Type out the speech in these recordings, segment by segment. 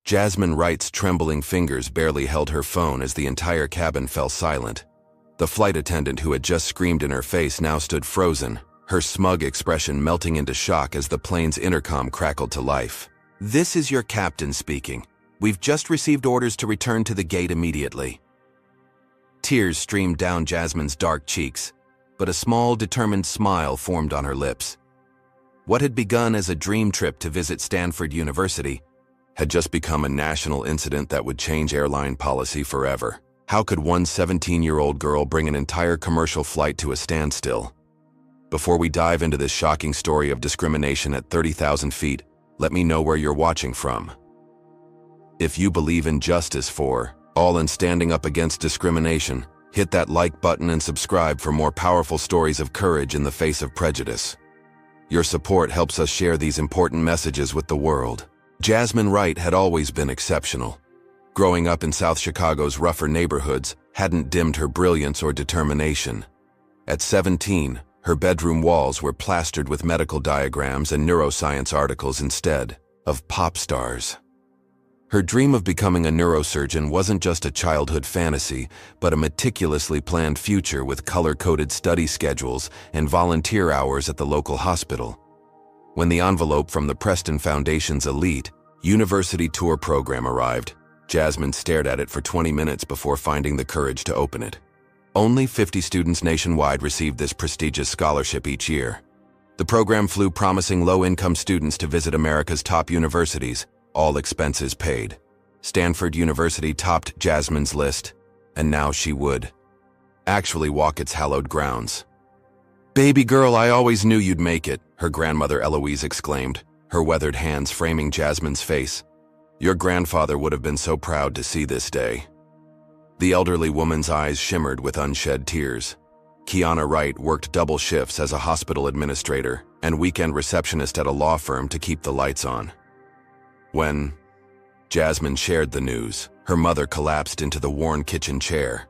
Jasmine Wright's trembling fingers barely held her phone as the entire cabin fell silent. The flight attendant who had just screamed in her face now stood frozen, her smug expression melting into shock as the plane's intercom crackled to life. "This is your captain speaking. We've just received orders to return to the gate immediately." Tears streamed down Jasmine's dark cheeks, but a small, determined smile formed on her lips. What had begun as a dream trip to visit Stanford University had just become a national incident that would change airline policy forever. How could one 17-year-old girl bring an entire commercial flight to a standstill? Before we dive into this shocking story of discrimination at 30,000 feet, let me know where you're watching from. If you believe in justice for all and standing up against discrimination, hit that like button and subscribe for more powerful stories of courage in the face of prejudice. Your support helps us share these important messages with the world. Jasmine Wright had always been exceptional. Growing up in South Chicago's rougher neighborhoods hadn't dimmed her brilliance or determination. At 17, her bedroom walls were plastered with medical diagrams and neuroscience articles instead of pop stars. Her dream of becoming a neurosurgeon wasn't just a childhood fantasy, but a meticulously planned future with color-coded study schedules and volunteer hours at the local hospital. When the envelope from the Preston Foundation's elite university tour program arrived, Jasmine stared at it for 20 minutes before finding the courage to open it. Only 50 students nationwide received this prestigious scholarship each year. The program flew promising low-income students to visit America's top universities, all expenses paid. Stanford University topped Jasmine's list, and now she would actually walk its hallowed grounds. "Baby girl, I always knew you'd make it," her grandmother Eloise exclaimed, her weathered hands framing Jasmine's face. "Your grandfather would have been so proud to see this day." The elderly woman's eyes shimmered with unshed tears. Kiana Wright worked double shifts as a hospital administrator and weekend receptionist at a law firm to keep the lights on. When Jasmine shared the news, her mother collapsed into the worn kitchen chair.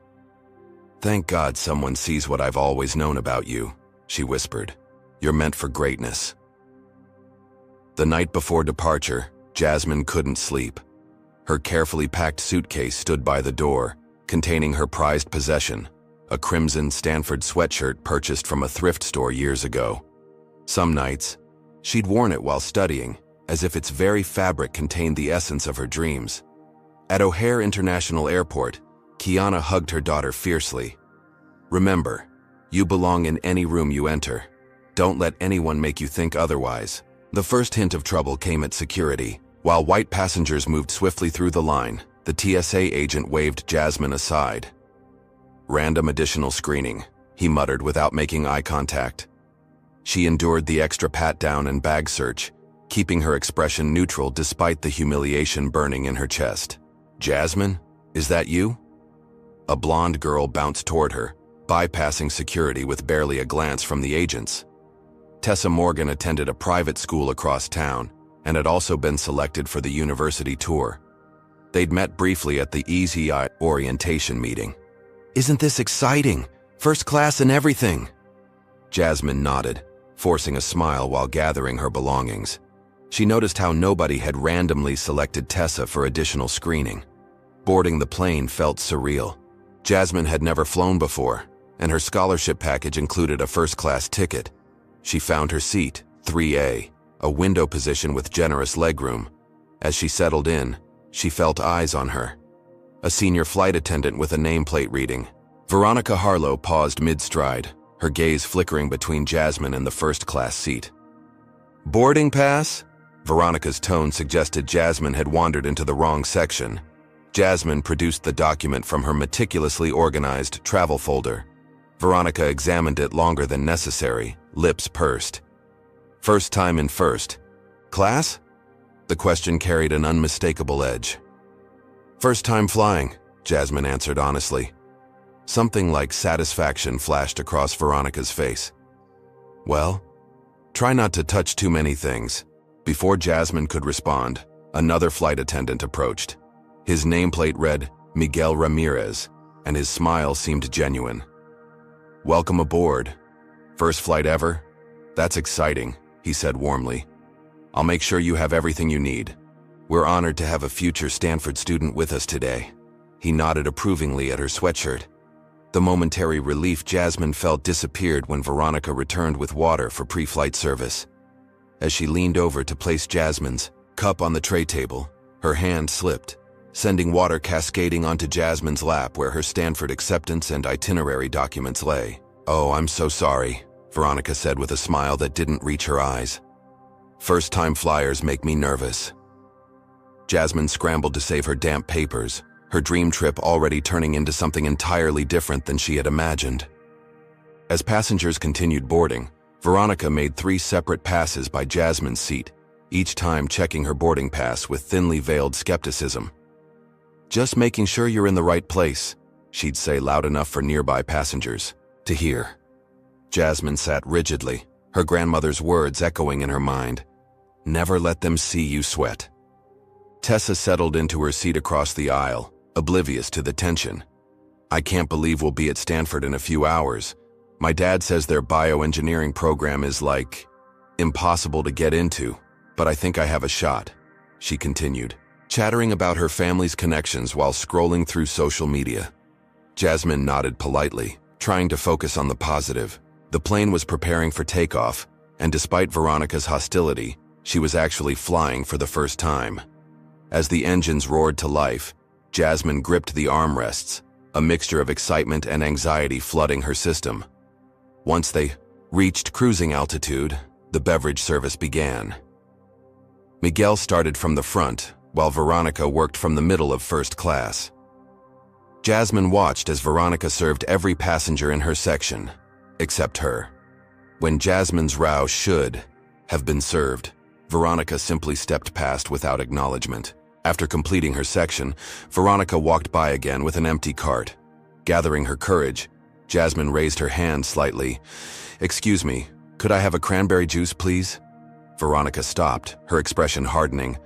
"Thank God someone sees what I've always known about you," she whispered. "You're meant for greatness." The night before departure, Jasmine couldn't sleep. Her carefully packed suitcase stood by the door, containing her prized possession, a crimson Stanford sweatshirt purchased from a thrift store years ago. Some nights, she'd worn it while studying, as if its very fabric contained the essence of her dreams. At O'Hare International Airport, Kiana hugged her daughter fiercely. "Remember, you belong in any room you enter. Don't let anyone make you think otherwise." The first hint of trouble came at security. While white passengers moved swiftly through the line, the TSA agent waved Jasmine aside. "Random additional screening," he muttered without making eye contact. She endured the extra pat-down and bag search, keeping her expression neutral despite the humiliation burning in her chest. "Jasmine, is that you?" A blonde girl bounced toward her, bypassing security with barely a glance from the agents. Tessa Morgan attended a private school across town and had also been selected for the university tour. They'd met briefly at the EZI orientation meeting. "Isn't this exciting? First class and everything." Jasmine nodded, forcing a smile while gathering her belongings. She noticed how nobody had randomly selected Tessa for additional screening. Boarding the plane felt surreal. Jasmine had never flown before, and her scholarship package included a first-class ticket. She found her seat, 3A, a window position with generous legroom. As she settled in, she felt eyes on her. A senior flight attendant with a nameplate reading, Veronica Harlow, paused mid-stride, her gaze flickering between Jasmine and the first-class seat. "Boarding pass?" Veronica's tone suggested Jasmine had wandered into the wrong section. Jasmine produced the document from her meticulously organized travel folder. Veronica examined it longer than necessary, lips pursed. "First time in first class?" The question carried an unmistakable edge. "First time flying," Jasmine answered honestly. Something like satisfaction flashed across Veronica's face. "Well, try not to touch too many things." Before Jasmine could respond, another flight attendant approached. His nameplate read Miguel Ramirez, and his smile seemed genuine. "Welcome aboard. First flight ever? That's exciting," he said warmly. "I'll make sure you have everything you need." We're honored to have a future Stanford student with us today. He nodded approvingly at her sweatshirt. The momentary relief Jasmine felt disappeared when Veronica returned with water for pre-flight service. As she leaned over to place Jasmine's cup on the tray table, her hand slipped, sending water cascading onto Jasmine's lap where her Stanford acceptance and itinerary documents lay. "Oh, I'm so sorry," Veronica said with a smile that didn't reach her eyes. "First-time flyers make me nervous." Jasmine scrambled to save her damp papers, her dream trip already turning into something entirely different than she had imagined. As passengers continued boarding, Veronica made 3 separate passes by Jasmine's seat, each time checking her boarding pass with thinly veiled skepticism. "Just making sure you're in the right place," she'd say loud enough for nearby passengers to hear. Jasmine sat rigidly, her grandmother's words echoing in her mind. "Never let them see you sweat." Tessa settled into her seat across the aisle, oblivious to the tension. "I can't believe we'll be at Stanford in a few hours. My dad says their bioengineering program is impossible to get into, but I think I have a shot," she continued, chattering about her family's connections while scrolling through social media. Jasmine nodded politely, trying to focus on the positive. The plane was preparing for takeoff, and despite Veronica's hostility, she was actually flying for the first time. As the engines roared to life, Jasmine gripped the armrests, a mixture of excitement and anxiety flooding her system. Once they reached cruising altitude, the beverage service began. Miguel started from the front, while Veronica worked from the middle of first class. Jasmine watched as Veronica served every passenger in her section, except her. When Jasmine's row should have been served, Veronica simply stepped past without acknowledgement. After completing her section, Veronica walked by again with an empty cart. Gathering her courage, Jasmine raised her hand slightly. "Excuse me, could I have a cranberry juice, please?" Veronica stopped, her expression hardening.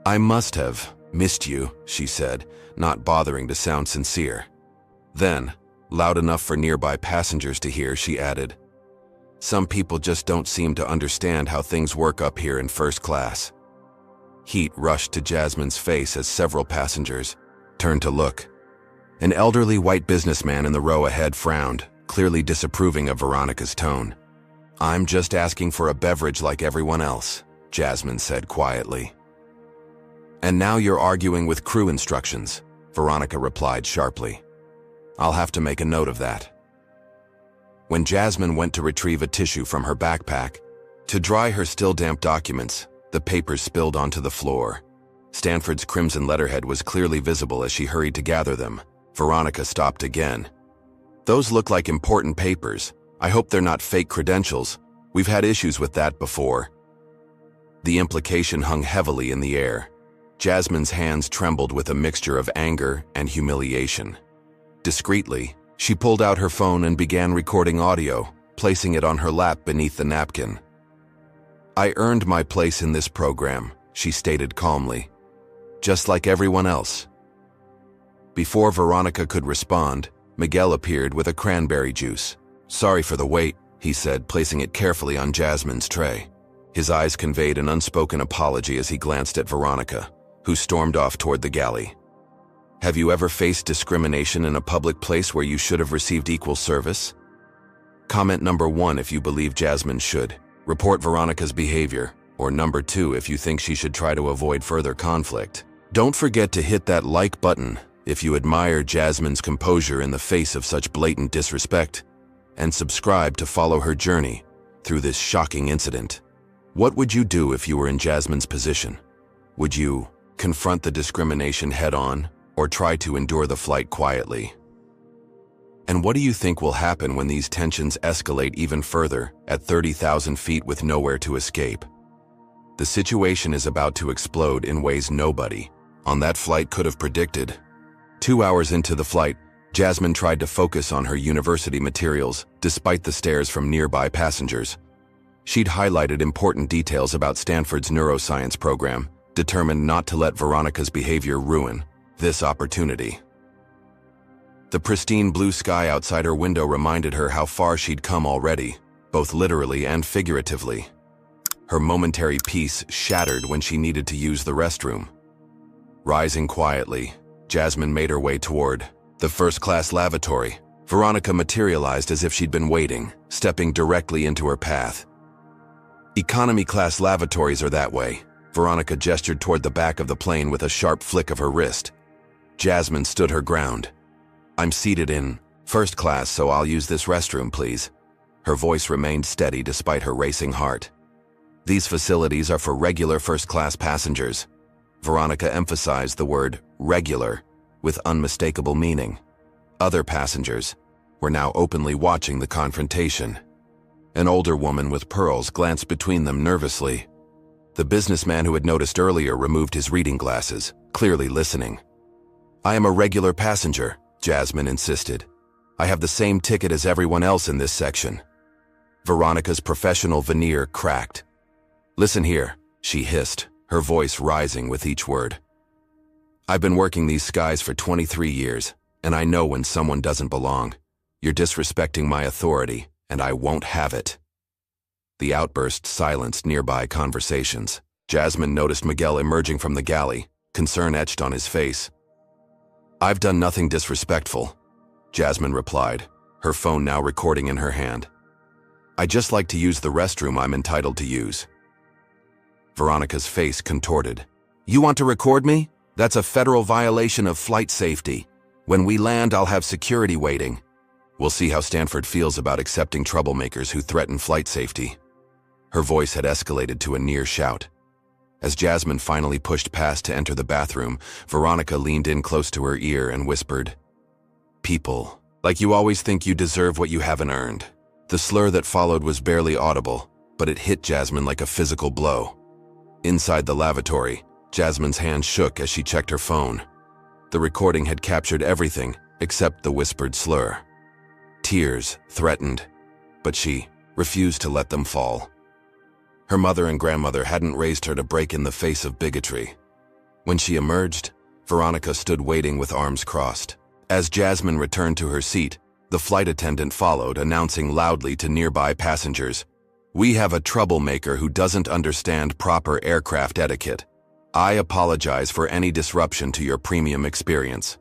"I must have missed you," she said, not bothering to sound sincere. Then, loud enough for nearby passengers to hear, she added, "Some people just don't seem to understand how things work up here in first class." Heat rushed to Jasmine's face as several passengers turned to look. An elderly white businessman in the row ahead frowned, clearly disapproving of Veronica's tone. "I'm just asking for a beverage like everyone else," Jasmine said quietly. "And now you're arguing with crew instructions," Veronica replied sharply. "I'll have to make a note of that." When Jasmine went to retrieve a tissue from her backpack to dry her still damp documents, the papers spilled onto the floor. Stanford's crimson letterhead was clearly visible as she hurried to gather them. Veronica stopped again. "Those look like important papers. I hope they're not fake credentials. We've had issues with that before." The implication hung heavily in the air. Jasmine's hands trembled with a mixture of anger and humiliation. Discreetly, she pulled out her phone and began recording audio, placing it on her lap beneath the napkin. "I earned my place in this program," she stated calmly. "Just like everyone else." Before Veronica could respond, Miguel appeared with a cranberry juice. "Sorry for the wait," he said, placing it carefully on Jasmine's tray. His eyes conveyed an unspoken apology as he glanced at Veronica, who stormed off toward the galley. "Have you ever faced discrimination in a public place where you should have received equal service?" Comment number 1 if you believe Jasmine should report Veronica's behavior, or number 2 if you think she should try to avoid further conflict. Don't forget to hit that like button if you admire Jasmine's composure in the face of such blatant disrespect, and subscribe to follow her journey through this shocking incident. What would you do if you were in Jasmine's position? Would you confront the discrimination head-on, or try to endure the flight quietly? And what do you think will happen when these tensions escalate even further at 30,000 feet with nowhere to escape? The situation is about to explode in ways nobody on that flight could have predicted. 2 hours into the flight, Jasmine tried to focus on her university materials despite the stares from nearby passengers. She'd highlighted important details about Stanford's neuroscience program, determined not to let Veronica's behavior ruin this opportunity. The pristine blue sky outside her window reminded her how far she'd come already, both literally and figuratively. her momentary peace shattered when she needed to use the restroom. Rising quietly, Jasmine made her way toward the first-class lavatory. Veronica materialized as if she'd been waiting, stepping directly into her path. Economy-class lavatories are that way. Veronica gestured toward the back of the plane with a sharp flick of her wrist. Jasmine stood her ground. "I'm seated in first class, so I'll use this restroom, please." Her voice remained steady despite her racing heart. "These facilities are for regular first-class passengers." Veronica emphasized the word regular with unmistakable meaning. Other passengers were now openly watching the confrontation. An older woman with pearls glanced between them nervously. The businessman who had noticed earlier removed his reading glasses, clearly listening. "I am a regular passenger," Jasmine insisted. "I have the same ticket as everyone else in this section." Veronica's professional veneer cracked. "Listen here," she hissed, her voice rising with each word. "I've been working these skies for 23 years, and I know when someone doesn't belong. You're disrespecting my authority, and I won't have it." The outburst silenced nearby conversations. Jasmine noticed Miguel emerging from the galley, concern etched on his face. "I've done nothing disrespectful," Jasmine replied, her phone now recording in her hand. "I just like to use the restroom I'm entitled to use." Veronica's face contorted. "You want to record me? That's a federal violation of flight safety. When we land, I'll have security waiting. We'll see how Stanford feels about accepting troublemakers who threaten flight safety." Her voice had escalated to a near shout. As Jasmine finally pushed past to enter the bathroom, Veronica leaned in close to her ear and whispered, "People, like you always think you deserve what you haven't earned." The slur that followed was barely audible, but it hit Jasmine like a physical blow. Inside the lavatory, Jasmine's hand shook as she checked her phone. The recording had captured everything except the whispered slur. Tears threatened, but she refused to let them fall. Her mother and grandmother hadn't raised her to break in the face of bigotry. When she emerged, Veronica stood waiting with arms crossed. As Jasmine returned to her seat, the flight attendant followed, announcing loudly to nearby passengers, "We have a troublemaker who doesn't understand proper aircraft etiquette. I apologize for any disruption to your premium experience."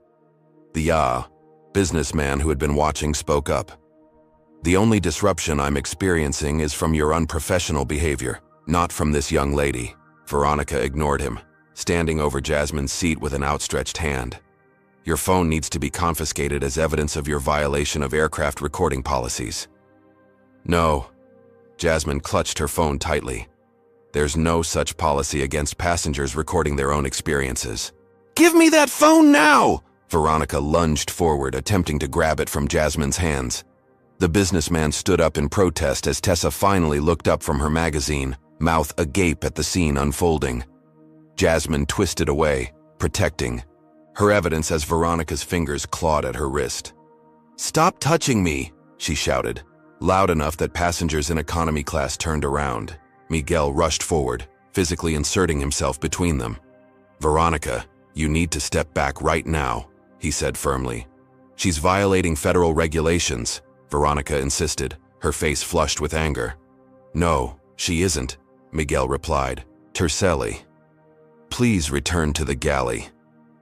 The businessman who had been watching spoke up. "The only disruption I'm experiencing is from your unprofessional behavior, not from this young lady." Veronica ignored him, standing over Jasmine's seat with an outstretched hand. "Your phone needs to be confiscated as evidence of your violation of aircraft recording policies." "No." Jasmine clutched her phone tightly. "There's no such policy against passengers recording their own experiences." "Give me that phone now!" Veronica lunged forward, attempting to grab it from Jasmine's hands. The businessman stood up in protest as Tessa finally looked up from her magazine, mouth agape at the scene unfolding. Jasmine twisted away, protecting her evidence as Veronica's fingers clawed at her wrist. "Stop touching me!" she shouted, loud enough that passengers in economy class turned around. Miguel rushed forward, physically inserting himself between them. "Veronica, you need to step back right now," he said firmly. "She's violating federal regulations," Veronica insisted, her face flushed with anger. "No, she isn't," Miguel replied, tersely. "Please return to the galley."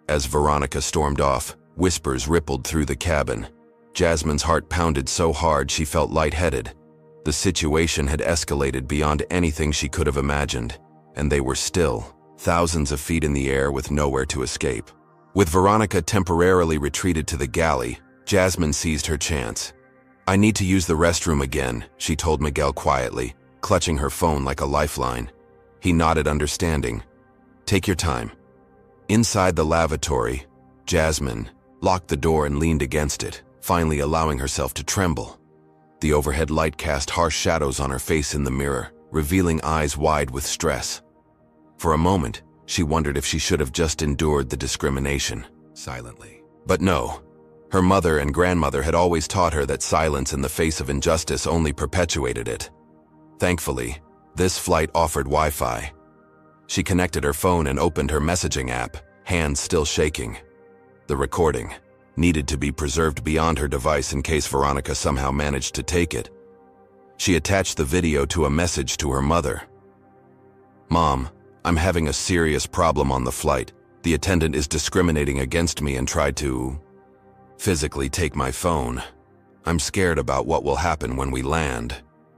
As Veronica stormed off, whispers rippled through the cabin. Jasmine's heart pounded so hard she felt lightheaded. The situation had escalated beyond anything she could have imagined, and they were still thousands of feet in the air with nowhere to escape. With Veronica temporarily retreated to the galley, Jasmine seized her chance. "I need to use the restroom again," she told Miguel quietly, clutching her phone like a lifeline. He nodded understanding. "Take your time." Inside the lavatory, Jasmine locked the door and leaned against it, finally allowing herself to tremble. The overhead light cast harsh shadows on her face in the mirror, revealing eyes wide with stress. For a moment, she wondered if she should have just endured the discrimination silently. But no. Her mother and grandmother had always taught her that silence in the face of injustice only perpetuated it. Thankfully, this flight offered Wi-Fi. She connected her phone and opened her messaging app, hands still shaking. The recording needed to be preserved beyond her device in case Veronica somehow managed to take it. She attached the video to a message to her mother. "Mom, I'm having a serious problem on the flight. The attendant is discriminating against me and tried to physically take my phone. I'm scared about what will happen when we land.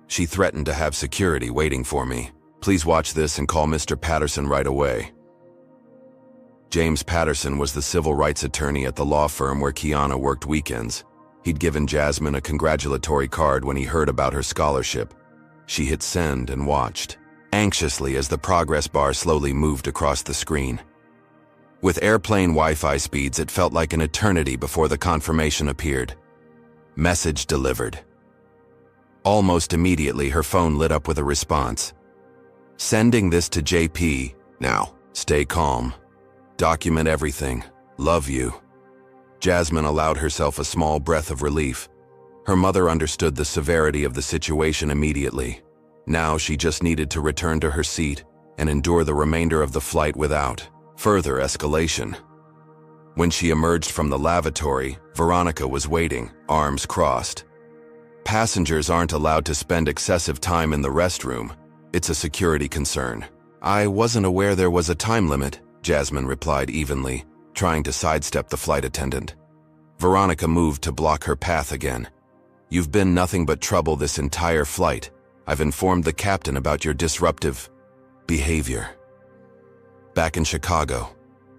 She threatened to have security waiting for me. Please watch this and call Mr. Patterson right away." James Patterson was the civil rights attorney at the law firm where Kiana worked weekends. He'd given Jasmine a congratulatory card when he heard about her scholarship. She hit send and watched anxiously as the progress bar slowly moved across the screen. With airplane Wi-Fi speeds, it felt like an eternity before the confirmation appeared. Message delivered. Almost immediately, her phone lit up with a response. "Sending this to JP. Now, stay calm. Document everything. Love you." Jasmine allowed herself a small breath of relief. Her mother understood the severity of the situation immediately. Now she just needed to return to her seat and endure the remainder of the flight without further escalation. When she emerged from the lavatory, Veronica was waiting, arms crossed. "Passengers aren't allowed to spend excessive time in the restroom. It's a security concern." "I wasn't aware there was a time limit," Jasmine replied evenly, trying to sidestep the flight attendant. Veronica moved to block her path again. "You've been nothing but trouble this entire flight. I've informed the captain about your disruptive behavior." Back in Chicago,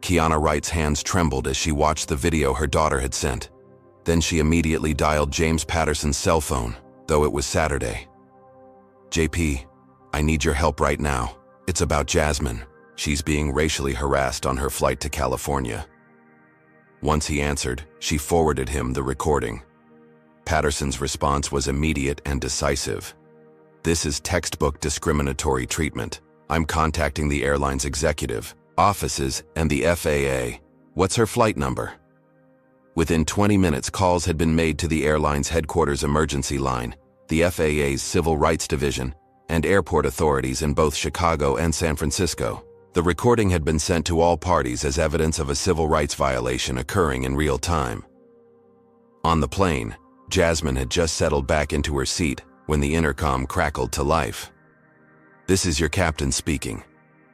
Kiana Wright's hands trembled as she watched the video her daughter had sent. Then she immediately dialed James Patterson's cell phone, though it was Saturday. "JP, I need your help right now. It's about Jasmine. She's being racially harassed on her flight to California." Once he answered, she forwarded him the recording. Patterson's response was immediate and decisive. "This is textbook discriminatory treatment. I'm contacting the airline's executive, offices, and the FAA. What's her flight number?" Within 20 minutes, calls had been made to the airline's headquarters emergency line, the FAA's Civil Rights Division, and airport authorities in both Chicago and San Francisco. The recording had been sent to all parties as evidence of a civil rights violation occurring in real time. On the plane, Jasmine had just settled back into her seat when the intercom crackled to life. "This is your captain speaking.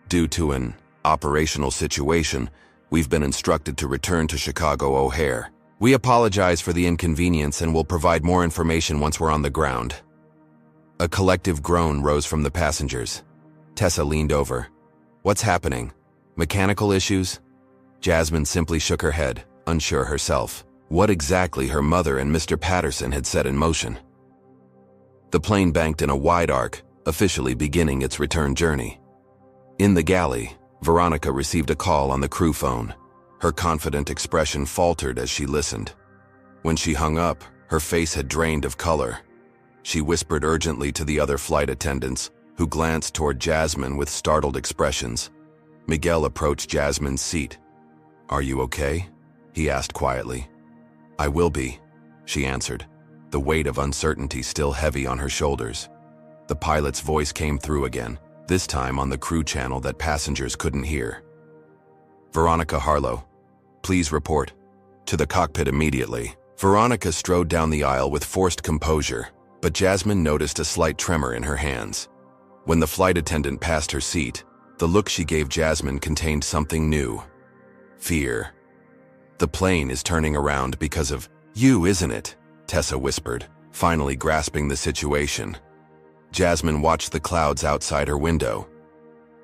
Due to an operational situation, we've been instructed to return to Chicago O'Hare. We apologize for the inconvenience and will provide more information once we're on the ground." A collective groan rose from the passengers. Tessa leaned over. "What's happening? Mechanical issues?" Jasmine simply shook her head, unsure herself. What exactly her mother and Mr. Patterson had set in motion. The plane banked in a wide arc, officially beginning its return journey. In the galley, Veronica received a call on the crew phone. Her confident expression faltered as she listened. When she hung up, her face had drained of color. She whispered urgently to the other flight attendants, who glanced toward Jasmine with startled expressions. Miguel approached Jasmine's seat. "Are you okay?" he asked quietly. "I will be," she answered, the weight of uncertainty still heavy on her shoulders. The pilot's voice came through again, this time on the crew channel that passengers couldn't hear. "Veronica Harlow, please report to the cockpit immediately." Veronica strode down the aisle with forced composure, but Jasmine noticed a slight tremor in her hands. When the flight attendant passed her seat, the look she gave Jasmine contained something new. Fear. "The plane is turning around because of you, isn't it?" Tessa whispered, finally grasping the situation. Jasmine watched the clouds outside her window.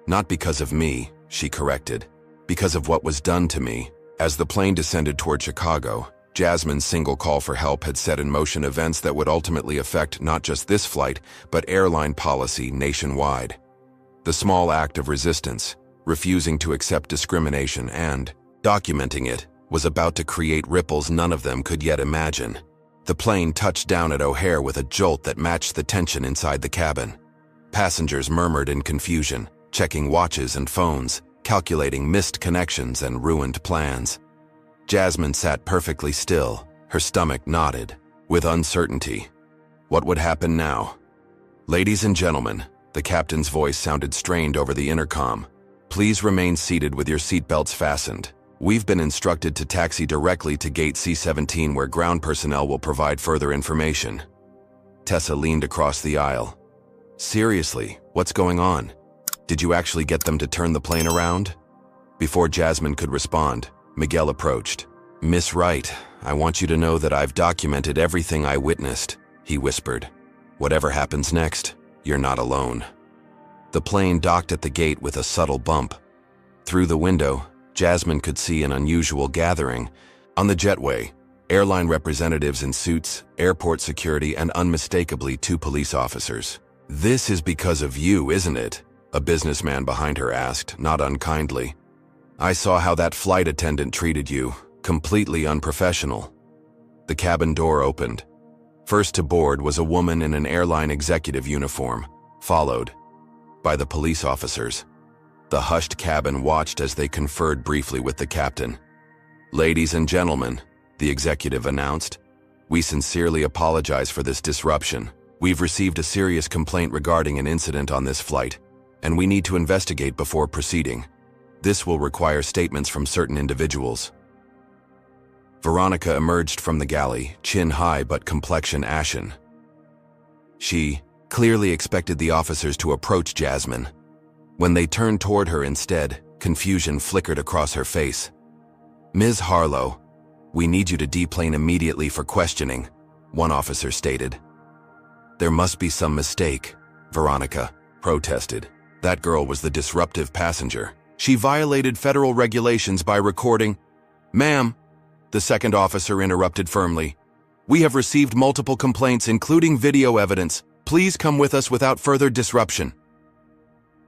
"Not because of me," she corrected, "because of what was done to me." As the plane descended toward Chicago, Jasmine's single call for help had set in motion events that would ultimately affect not just this flight, but airline policy nationwide. The small act of resistance, refusing to accept discrimination and documenting it, was about to create ripples none of them could yet imagine. The plane touched down at O'Hare with a jolt that matched the tension inside the cabin. Passengers murmured in confusion, checking watches and phones, calculating missed connections and ruined plans. Jasmine sat perfectly still, her stomach knotted, with uncertainty. What would happen now? "Ladies and gentlemen," the captain's voice sounded strained over the intercom. "Please remain seated with your seatbelts fastened. We've been instructed to taxi directly to gate C-17 where ground personnel will provide further information." Tessa leaned across the aisle. "Seriously, what's going on?" Did you actually get them to turn the plane around? Before Jasmine could respond, Miguel approached. Miss Wright, I want you to know that I've documented everything I witnessed, he whispered. Whatever happens next, you're not alone. The plane docked at the gate with a subtle bump. Through the window, Jasmine could see an unusual gathering. On the jetway, airline representatives in suits, airport security, and unmistakably 2 police officers. This is because of you, isn't it? A businessman behind her asked, not unkindly. I saw how that flight attendant treated you, completely unprofessional. The cabin door opened. First to board was a woman in an airline executive uniform, followed by the police officers. The hushed cabin watched as they conferred briefly with the captain. Ladies and gentlemen, the executive announced, we sincerely apologize for this disruption. We've received a serious complaint regarding an incident on this flight, and we need to investigate before proceeding. This will require statements from certain individuals. Veronica emerged from the galley, chin high but complexion ashen. She clearly expected the officers to approach Jasmine. When they turned toward her instead, confusion flickered across her face. Ms. Harlow, we need you to deplane immediately for questioning, one officer stated. There must be some mistake, Veronica protested. That girl was the disruptive passenger. She violated federal regulations by recording. Ma'am, the second officer interrupted firmly. We have received multiple complaints, including video evidence. Please come with us without further disruption.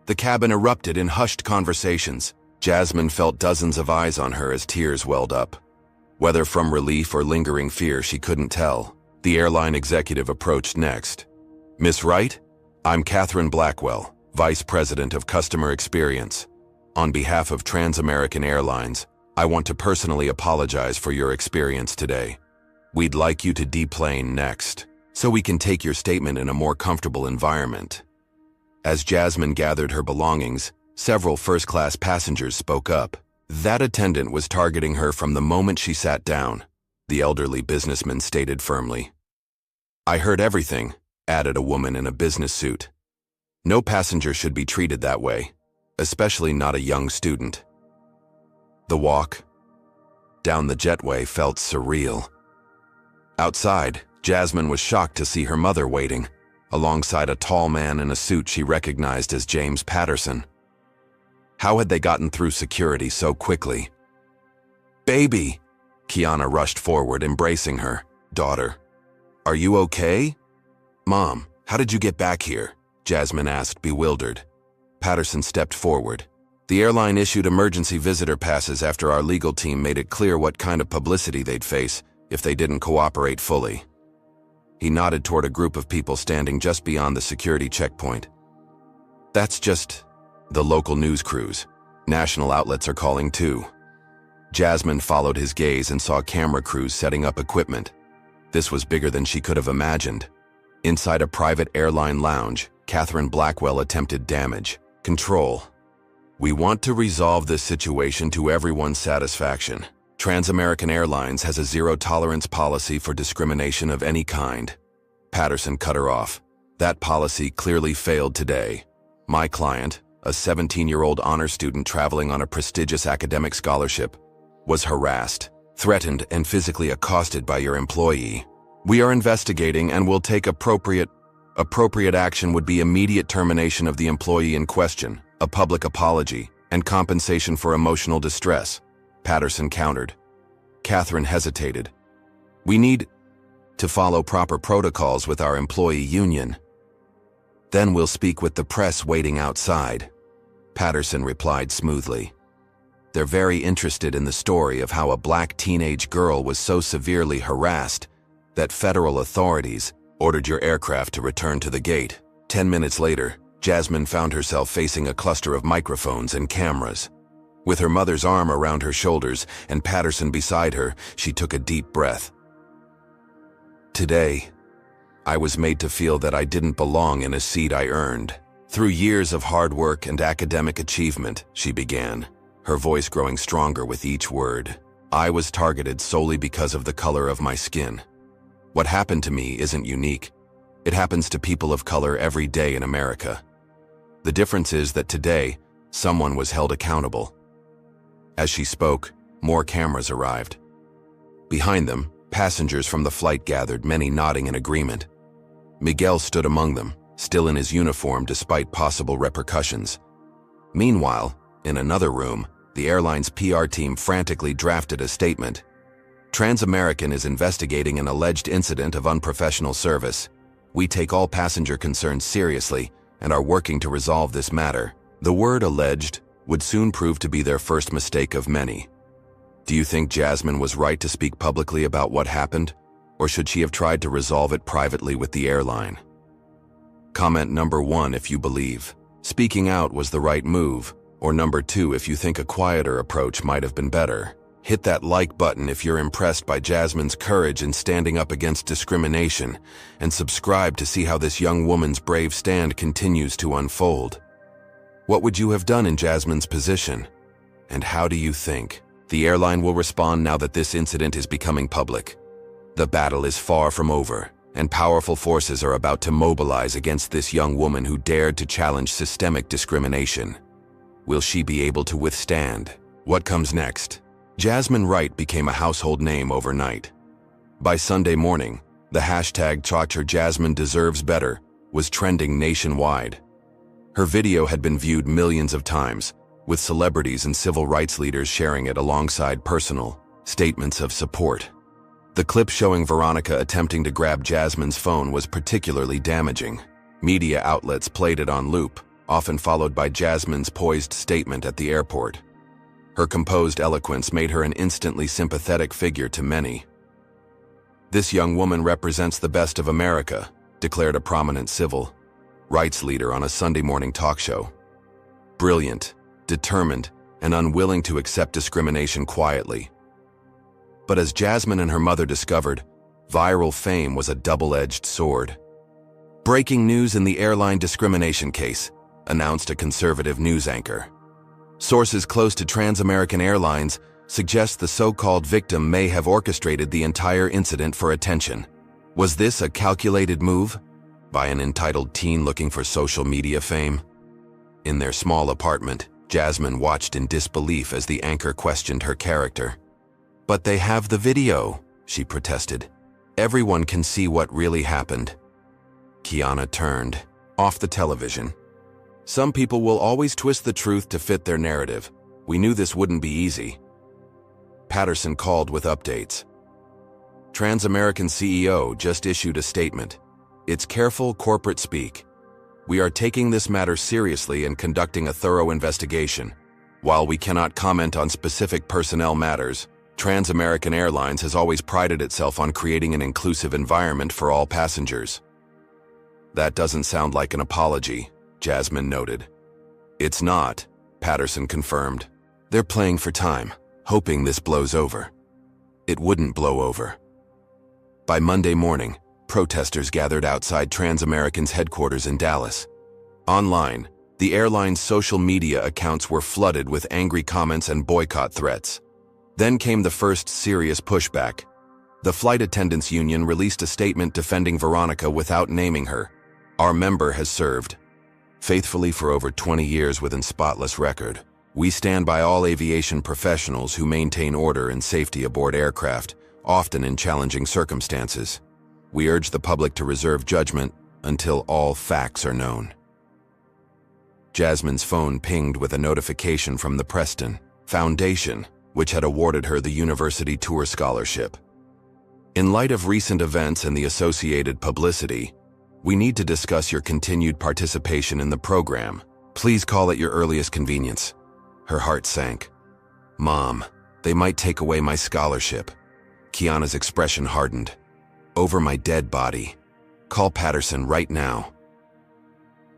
The cabin erupted in hushed conversations. Jasmine felt dozens of eyes on her as tears welled up. Whether from relief or lingering fear, she couldn't tell. The airline executive approached next. Miss Wright, I'm Catherine Blackwell, Vice President of Customer Experience. On behalf of Trans-American Airlines, I want to personally apologize for your experience today. We'd like you to deplane next, so we can take your statement in a more comfortable environment. As Jasmine gathered her belongings, several first-class passengers spoke up. That attendant was targeting her from the moment she sat down, the elderly businessman stated firmly. I heard everything, added a woman in a business suit. No passenger should be treated that way, especially not a young student. The walk down the jetway felt surreal. Outside, Jasmine was shocked to see her mother waiting, alongside a tall man in a suit she recognized as James Patterson. How had they gotten through security so quickly? Baby! Kiana rushed forward, embracing her. Daughter, are you okay? Mom, how did you get back here? Jasmine asked, bewildered. Patterson stepped forward. The airline issued emergency visitor passes after our legal team made it clear what kind of publicity they'd face if they didn't cooperate fully. He nodded toward a group of people standing just beyond the security checkpoint. That's just the local news crews. National outlets are calling too. Jasmine followed his gaze and saw camera crews setting up equipment. This was bigger than she could have imagined. Inside a private airline lounge, Catherine Blackwell attempted damage control. We want to resolve this situation to everyone's satisfaction. Trans-American Airlines has a zero-tolerance policy for discrimination of any kind. Patterson cut her off. That policy clearly failed today. My client, a 17-year-old honor student traveling on a prestigious academic scholarship, was harassed, threatened, and physically accosted by your employee. We are investigating and will take appropriate action would be immediate termination of the employee in question, a public apology, and compensation for emotional distress, Patterson countered. Catherine hesitated. We need to follow proper protocols with our employee union. Then we'll speak with the press waiting outside, Patterson replied smoothly. They're very interested in the story of how a black teenage girl was so severely harassed that federal authorities ordered your aircraft to return to the gate. 10 minutes later, Jasmine found herself facing a cluster of microphones and cameras. With her mother's arm around her shoulders and Patterson beside her, she took a deep breath. Today, I was made to feel that I didn't belong in a seat I earned. Through years of hard work and academic achievement, she began, her voice growing stronger with each word. I was targeted solely because of the color of my skin. What happened to me isn't unique. It happens to people of color every day in America. The difference is that today, someone was held accountable. As she spoke, more cameras arrived. Behind them, passengers from the flight gathered, many nodding in agreement. Miguel stood among them, still in his uniform despite possible repercussions. Meanwhile, in another room, the airline's PR team frantically drafted a statement. Transamerican is investigating an alleged incident of unprofessional service. We take all passenger concerns seriously and are working to resolve this matter. The word alleged would soon prove to be their first mistake of many. Do you think Jasmine was right to speak publicly about what happened, or should she have tried to resolve it privately with the airline? Comment number 1 if you believe speaking out was the right move, or number 2 if you think a quieter approach might have been better. Hit that like button if you're impressed by Jasmine's courage in standing up against discrimination, and subscribe to see how this young woman's brave stand continues to unfold. What would you have done in Jasmine's position? And how do you think the airline will respond now that this incident is becoming public? The battle is far from over, and powerful forces are about to mobilize against this young woman who dared to challenge systemic discrimination. Will she be able to withstand what comes next? Jasmine Wright became a household name overnight. By Sunday morning, the hashtag #ChaucherJasmineDeservesBetter was trending nationwide. Her video had been viewed millions of times, with celebrities and civil rights leaders sharing it alongside personal statements of support. The clip showing Veronica attempting to grab Jasmine's phone was particularly damaging. Media outlets played it on loop, often followed by Jasmine's poised statement at the airport. Her composed eloquence made her an instantly sympathetic figure to many. "This young woman represents the best of America," declared a prominent civil rights leader on a Sunday morning talk show. Brilliant, determined, and unwilling to accept discrimination quietly. But as Jasmine and her mother discovered, viral fame was a double-edged sword. "Breaking news in the airline discrimination case," announced a conservative news anchor. Sources close to Transamerican Airlines suggest the so-called victim may have orchestrated the entire incident for attention. Was this a calculated move by an entitled teen looking for social media fame? In their small apartment, Jasmine watched in disbelief as the anchor questioned her character. "But they have the video," she protested. "Everyone can see what really happened." Kiana turned off the television. "Some people will always twist the truth to fit their narrative. We knew this wouldn't be easy." Patterson called with updates. Transamerican CEO just issued a statement. "It's careful corporate speak. We are taking this matter seriously and conducting a thorough investigation. While we cannot comment on specific personnel matters, Transamerican Airlines has always prided itself on creating an inclusive environment for all passengers." "That doesn't sound like an apology," Jasmine noted. "It's not," Patterson confirmed. "They're playing for time, hoping this blows over." It wouldn't blow over. By Monday morning, protesters gathered outside Transamerican's headquarters in Dallas. Online, the airline's social media accounts were flooded with angry comments and boycott threats. Then came the first serious pushback. The flight attendants union released a statement defending Veronica without naming her. "Our member has served faithfully for over 20 years with a spotless record. We stand by all aviation professionals who maintain order and safety aboard aircraft, often in challenging circumstances. We urge the public to reserve judgment until all facts are known." Jasmine's phone pinged with a notification from the Preston Foundation, which had awarded her the University Tour Scholarship. "In light of recent events and the associated publicity, we need to discuss your continued participation in the program. Please call at your earliest convenience." Her heart sank. "Mom, they might take away my scholarship." Kiana's expression hardened. "Over my dead body. Call Patterson right now."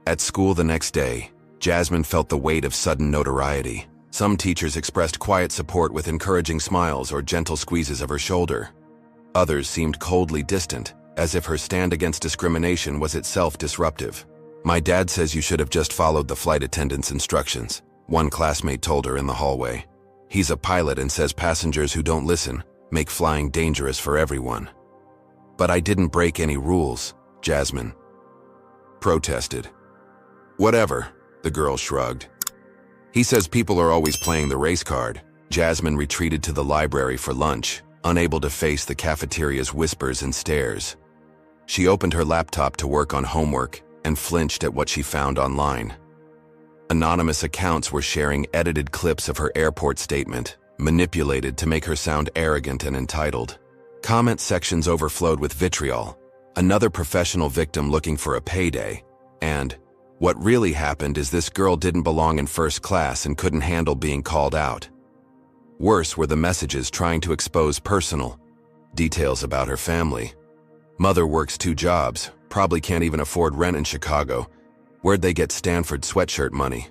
At school the next day, Jasmine felt the weight of sudden notoriety. Some teachers expressed quiet support with encouraging smiles or gentle squeezes of her shoulder. Others seemed coldly distant, as if her stand against discrimination was itself disruptive. "My dad says you should have just followed the flight attendant's instructions," one classmate told her in the hallway. "He's a pilot and says passengers who don't listen make flying dangerous for everyone." "But I didn't break any rules," Jasmine protested. "Whatever. The girl shrugged. He says people are always playing the race card. Jasmine retreated to the library for lunch, unable to face the cafeteria's whispers and stares. She opened her laptop to work on homework and flinched at what she found online. Anonymous accounts were sharing edited clips of her airport statement, manipulated to make her sound arrogant and entitled. Comment sections overflowed with vitriol, another professional victim looking for a payday, and what really happened is this girl didn't belong in first class and couldn't handle being called out. Worse were the messages trying to expose personal details about her family. Mother works 2 jobs, probably can't even afford rent in Chicago. Where'd they get Stanford sweatshirt money?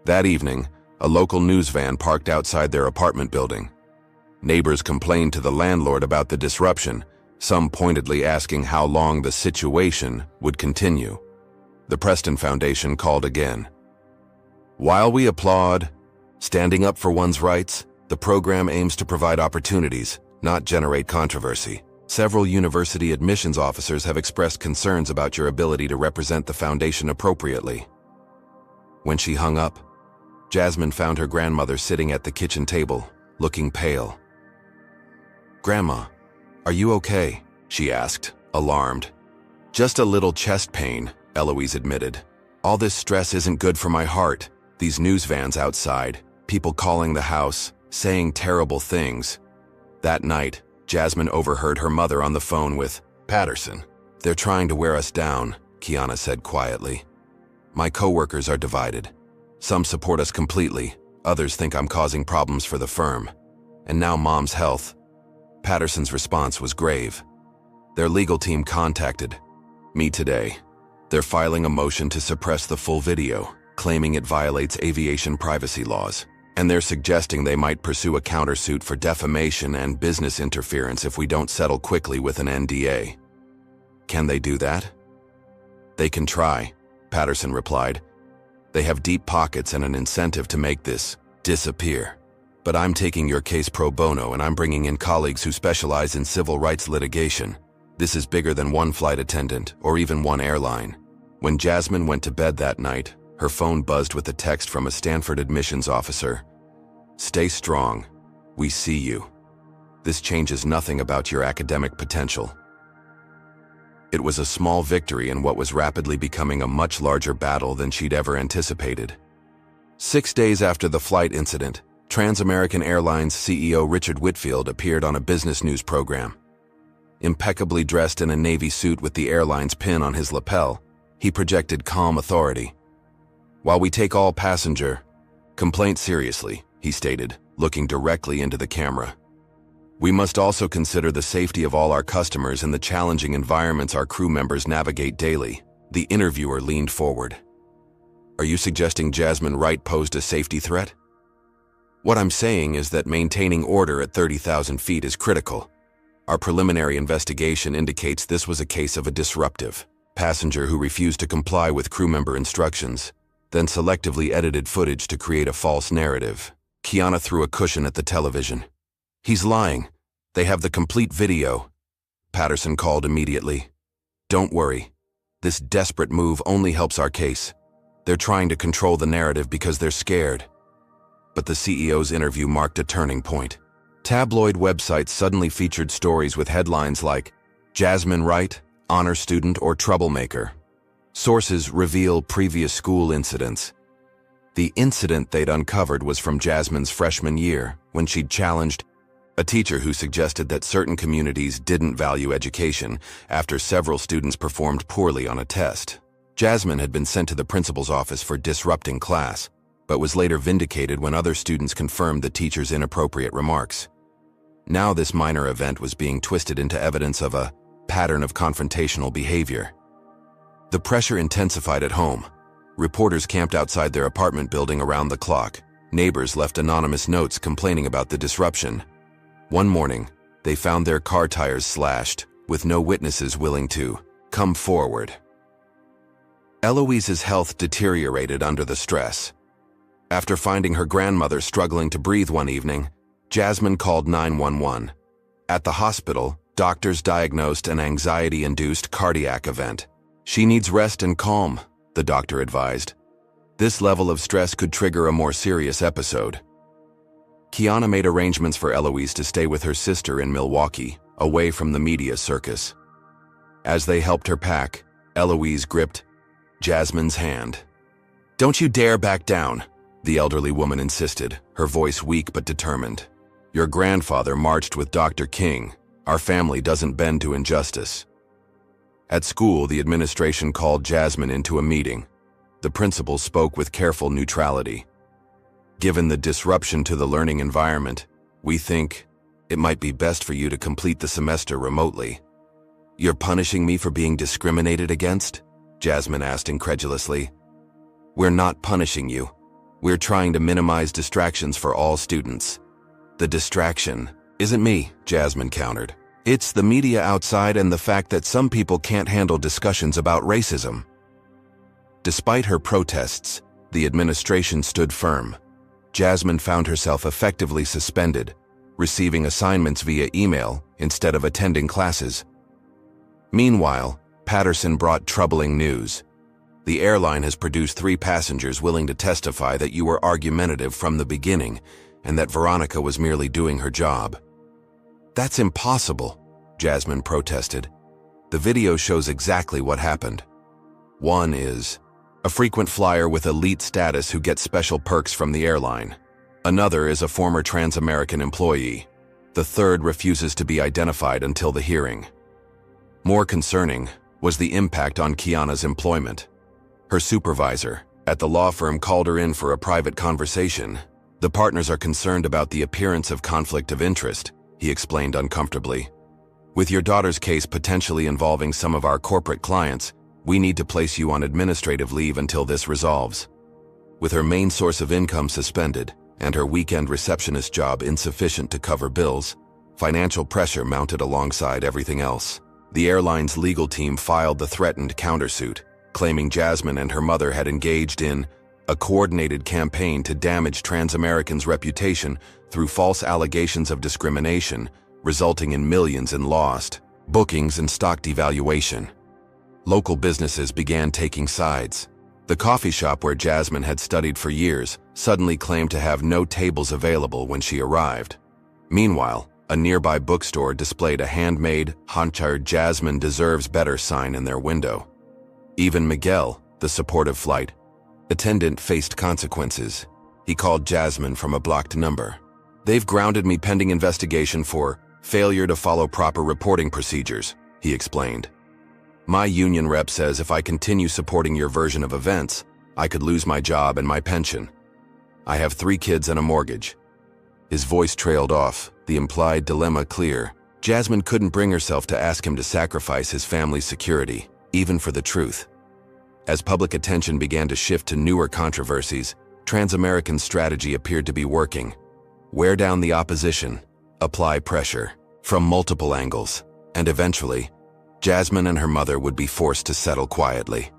That evening, a local news van parked outside their apartment building. Neighbors complained to the landlord about the disruption, some pointedly asking how long the situation would continue. The Preston Foundation called again. While we applaud standing up for one's rights, the program aims to provide opportunities, not generate controversy. Several university admissions officers have expressed concerns about your ability to represent the foundation appropriately. When she hung up, Jasmine found her grandmother sitting at the kitchen table, looking pale. "Grandma, are you okay?" she asked, alarmed. "Just a little chest pain," Eloise admitted. "All this stress isn't good for my heart. These news vans outside, people calling the house, saying terrible things." That night, Jasmine overheard her mother on the phone with Patterson. "They're trying to wear us down," Kiana said quietly. "My coworkers are divided. Some support us completely, others think I'm causing problems for the firm. And now Mom's health." Patterson's response was grave. "Their legal team contacted me today. They're filing a motion to suppress the full video, claiming it violates aviation privacy laws. And they're suggesting they might pursue a countersuit for defamation and business interference if we don't settle quickly with an NDA. Can they do that?" "They can try," Patterson replied. "They have deep pockets and an incentive to make this disappear. But I'm taking your case pro bono and I'm bringing in colleagues who specialize in civil rights litigation. This is bigger than one flight attendant or even one airline." When Jasmine went to bed that night, her phone buzzed with a text from a Stanford admissions officer. "Stay strong. We see you. This changes nothing about your academic potential." It was a small victory in what was rapidly becoming a much larger battle than she'd ever anticipated. 6 days after the flight incident, Trans-American Airlines CEO Richard Whitfield appeared on a business news program. Impeccably dressed in a navy suit with the airline's pin on his lapel, he projected calm authority. "While we take all passenger complaints seriously," he stated, looking directly into the camera, "we must also consider the safety of all our customers and the challenging environments our crew members navigate daily." The interviewer leaned forward. "Are you suggesting Jasmine Wright posed a safety threat?" "What I'm saying is that maintaining order at 30,000 feet is critical. Our preliminary investigation indicates this was a case of a disruptive passenger who refused to comply with crew member instructions, then selectively edited footage to create a false narrative." Kiana threw a cushion at the television. "He's lying. They have the complete video." Patterson called immediately. "Don't worry. This desperate move only helps our case. They're trying to control the narrative because they're scared." But the CEO's interview marked a turning point. Tabloid websites suddenly featured stories with headlines like, "Jasmine Wright, honor student or troublemaker. Sources reveal previous school incidents." The incident they'd uncovered was from Jasmine's freshman year, when she'd challenged a teacher who suggested that certain communities didn't value education after several students performed poorly on a test. Jasmine had been sent to the principal's office for disrupting class, but was later vindicated when other students confirmed the teacher's inappropriate remarks. Now this minor event was being twisted into evidence of a pattern of confrontational behavior. The pressure intensified at home. Reporters camped outside their apartment building around the clock. Neighbors left anonymous notes complaining about the disruption. One morning, they found their car tires slashed, with no witnesses willing to come forward. Eloise's health deteriorated under the stress. After finding her grandmother struggling to breathe one evening, Jasmine called 911. At the hospital, doctors diagnosed an anxiety-induced cardiac event. "She needs rest and calm," the doctor advised. This level of stress could trigger a more serious episode. Kiana made arrangements for Eloise to stay with her sister in Milwaukee, away from the media circus. As they helped her pack, Eloise gripped Jasmine's hand. "Don't you dare back down," the elderly woman insisted, her voice weak but determined. "Your grandfather marched with Dr. King. Our family doesn't bend to injustice." At school, the administration called Jasmine into a meeting. The principal spoke with careful neutrality. "Given the disruption to the learning environment, we think it might be best for you to complete the semester remotely." "You're punishing me for being discriminated against?" Jasmine asked incredulously. "We're not punishing you. We're trying to minimize distractions for all students." "The distraction isn't me," Jasmine countered. "It's the media outside and the fact that some people can't handle discussions about racism." Despite her protests, the administration stood firm. Jasmine found herself effectively suspended, receiving assignments via email instead of attending classes. Meanwhile, Patterson brought troubling news. "The airline has produced 3 passengers willing to testify that you were argumentative from the beginning and that Veronica was merely doing her job." "That's impossible," Jasmine protested. "The video shows exactly what happened. One is a frequent flyer with elite status who gets special perks from the airline. Another is a former Trans-American employee. The third refuses to be identified until the hearing." More concerning was the impact on Kiana's employment. Her supervisor at the law firm called her in for a private conversation. "The partners are concerned about the appearance of conflict of interest," he explained uncomfortably. "With your daughter's case potentially involving some of our corporate clients, we need to place you on administrative leave until this resolves." With her main source of income suspended and her weekend receptionist job insufficient to cover bills, financial pressure mounted alongside everything else. The airline's legal team filed the threatened countersuit, claiming Jasmine and her mother had engaged in a coordinated campaign to damage Trans-American's reputation through false allegations of discrimination, resulting in millions in lost bookings and stock devaluation. Local businesses began taking sides. The coffee shop where Jasmine had studied for years suddenly claimed to have no tables available when she arrived. Meanwhile, a nearby bookstore displayed a handmade, "Honchar Jasmine Deserves Better" sign in their window. Even Miguel, the supportive flight attendant, faced consequences. He called Jasmine from a blocked number. "They've grounded me pending investigation for failure to follow proper reporting procedures," he explained. "My union rep says if I continue supporting your version of events, I could lose my job and my pension. I have 3 kids and a mortgage." His voice trailed off, the implied dilemma clear. Jasmine couldn't bring herself to ask him to sacrifice his family's security, even for the truth. As public attention began to shift to newer controversies, Trans-American's strategy appeared to be working. Wear down the opposition, apply pressure, from multiple angles, and eventually, Jasmine and her mother would be forced to settle quietly.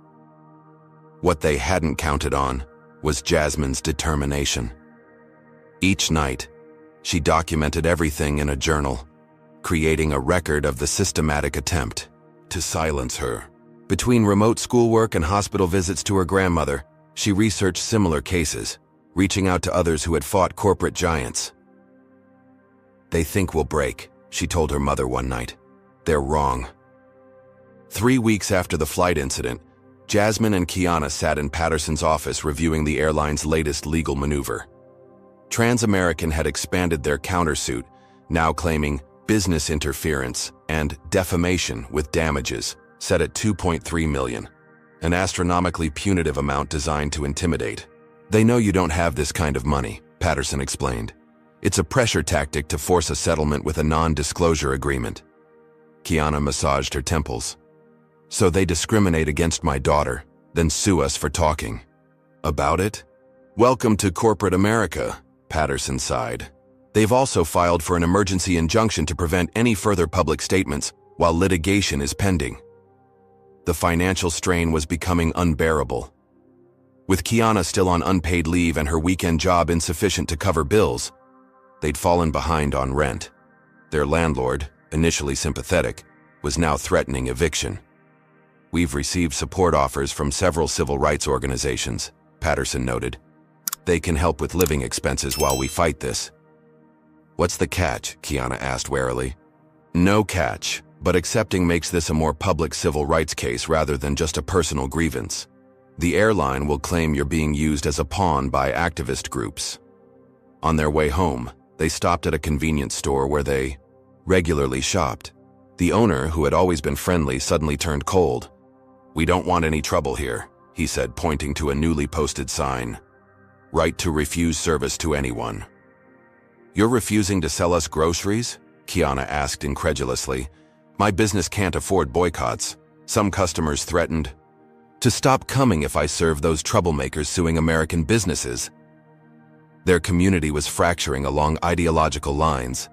What they hadn't counted on was Jasmine's determination. Each night, she documented everything in a journal, creating a record of the systematic attempt to silence her. Between remote schoolwork and hospital visits to her grandmother, she researched similar cases, reaching out to others who had fought corporate giants. "They think we'll break," she told her mother one night. "They're wrong." 3 weeks after the flight incident, Jasmine and Kiana sat in Patterson's office reviewing the airline's latest legal maneuver. Trans-American had expanded their countersuit, now claiming business interference and defamation with damages set at $2.3 million, an astronomically punitive amount designed to intimidate. "They know you don't have this kind of money," Patterson explained. "It's a pressure tactic to force a settlement with a non-disclosure agreement." Kiana massaged her temples. "So they discriminate against my daughter, then sue us for talking about it? Welcome to corporate America," Patterson sighed. "They've also filed for an emergency injunction to prevent any further public statements while litigation is pending." The financial strain was becoming unbearable. With Kiana still on unpaid leave and her weekend job insufficient to cover bills, they'd fallen behind on rent. Their landlord, initially sympathetic, was now threatening eviction. "We've received support offers from several civil rights organizations," Patterson noted. "They can help with living expenses while we fight this." "What's the catch?" Kiana asked warily. "No catch, but accepting makes this a more public civil rights case rather than just a personal grievance. The airline will claim you're being used as a pawn by activist groups." On their way home, they stopped at a convenience store where they regularly shopped. The owner, who had always been friendly, suddenly turned cold. "We don't want any trouble here," he said, pointing to a newly posted sign. "Right to refuse service to anyone." "You're refusing to sell us groceries?" Kiana asked incredulously. "My business can't afford boycotts. Some customers threatened to stop coming if I serve those troublemakers suing American businesses." Their community was fracturing along ideological lines.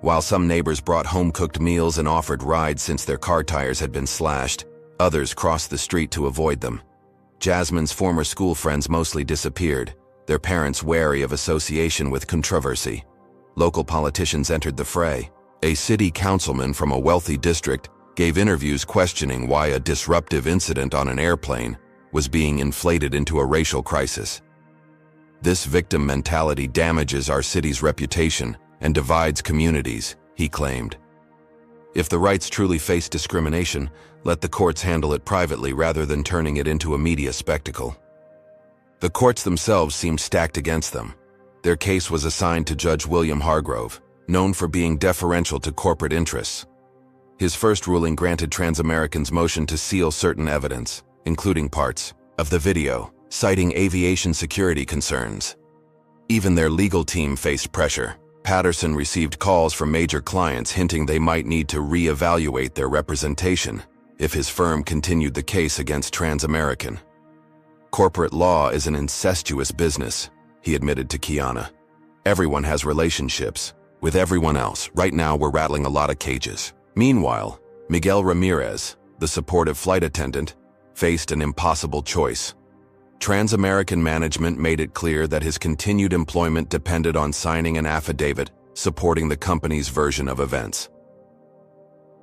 While some neighbors brought home-cooked meals and offered rides since their car tires had been slashed, others crossed the street to avoid them. Jasmine's former school friends mostly disappeared, their parents wary of association with controversy. Local politicians entered the fray. A city councilman from a wealthy district gave interviews questioning why a disruptive incident on an airplane was being inflated into a racial crisis. "This victim mentality damages our city's reputation and divides communities," he claimed. "If the rights truly face discrimination, let the courts handle it privately rather than turning it into a media spectacle." The courts themselves seemed stacked against them. Their case was assigned to Judge William Hargrove, known for being deferential to corporate interests. His first ruling granted Transamerican's motion to seal certain evidence, including parts of the video, citing aviation security concerns. Even their legal team faced pressure. Patterson received calls from major clients hinting they might need to re-evaluate their representation if his firm continued the case against Transamerican. "Corporate law is an incestuous business," he admitted to Kiana. "Everyone has relationships with everyone else. Right now we're rattling a lot of cages." Meanwhile, Miguel Ramirez, the supportive flight attendant, faced an impossible choice. Transamerican management made it clear that his continued employment depended on signing an affidavit supporting the company's version of events.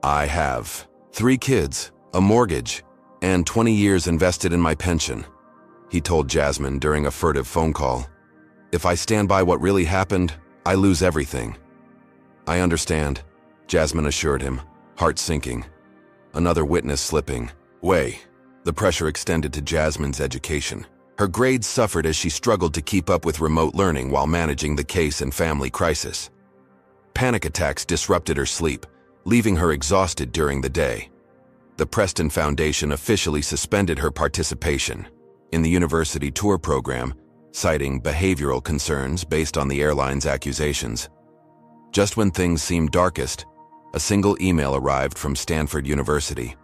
"I have 3 kids, a mortgage, and 20 years invested in my pension," he told Jasmine during a furtive phone call. "If I stand by what really happened, I lose everything." "I understand," Jasmine assured him, heart sinking. Another witness slipping away. The pressure extended to Jasmine's education. Her grades suffered as she struggled to keep up with remote learning while managing the case and family crisis. Panic attacks disrupted her sleep, leaving her exhausted during the day. The Preston Foundation officially suspended her participation in the university tour program, citing behavioral concerns based on the airline's accusations. Just when things seemed darkest, a single email arrived from Stanford University.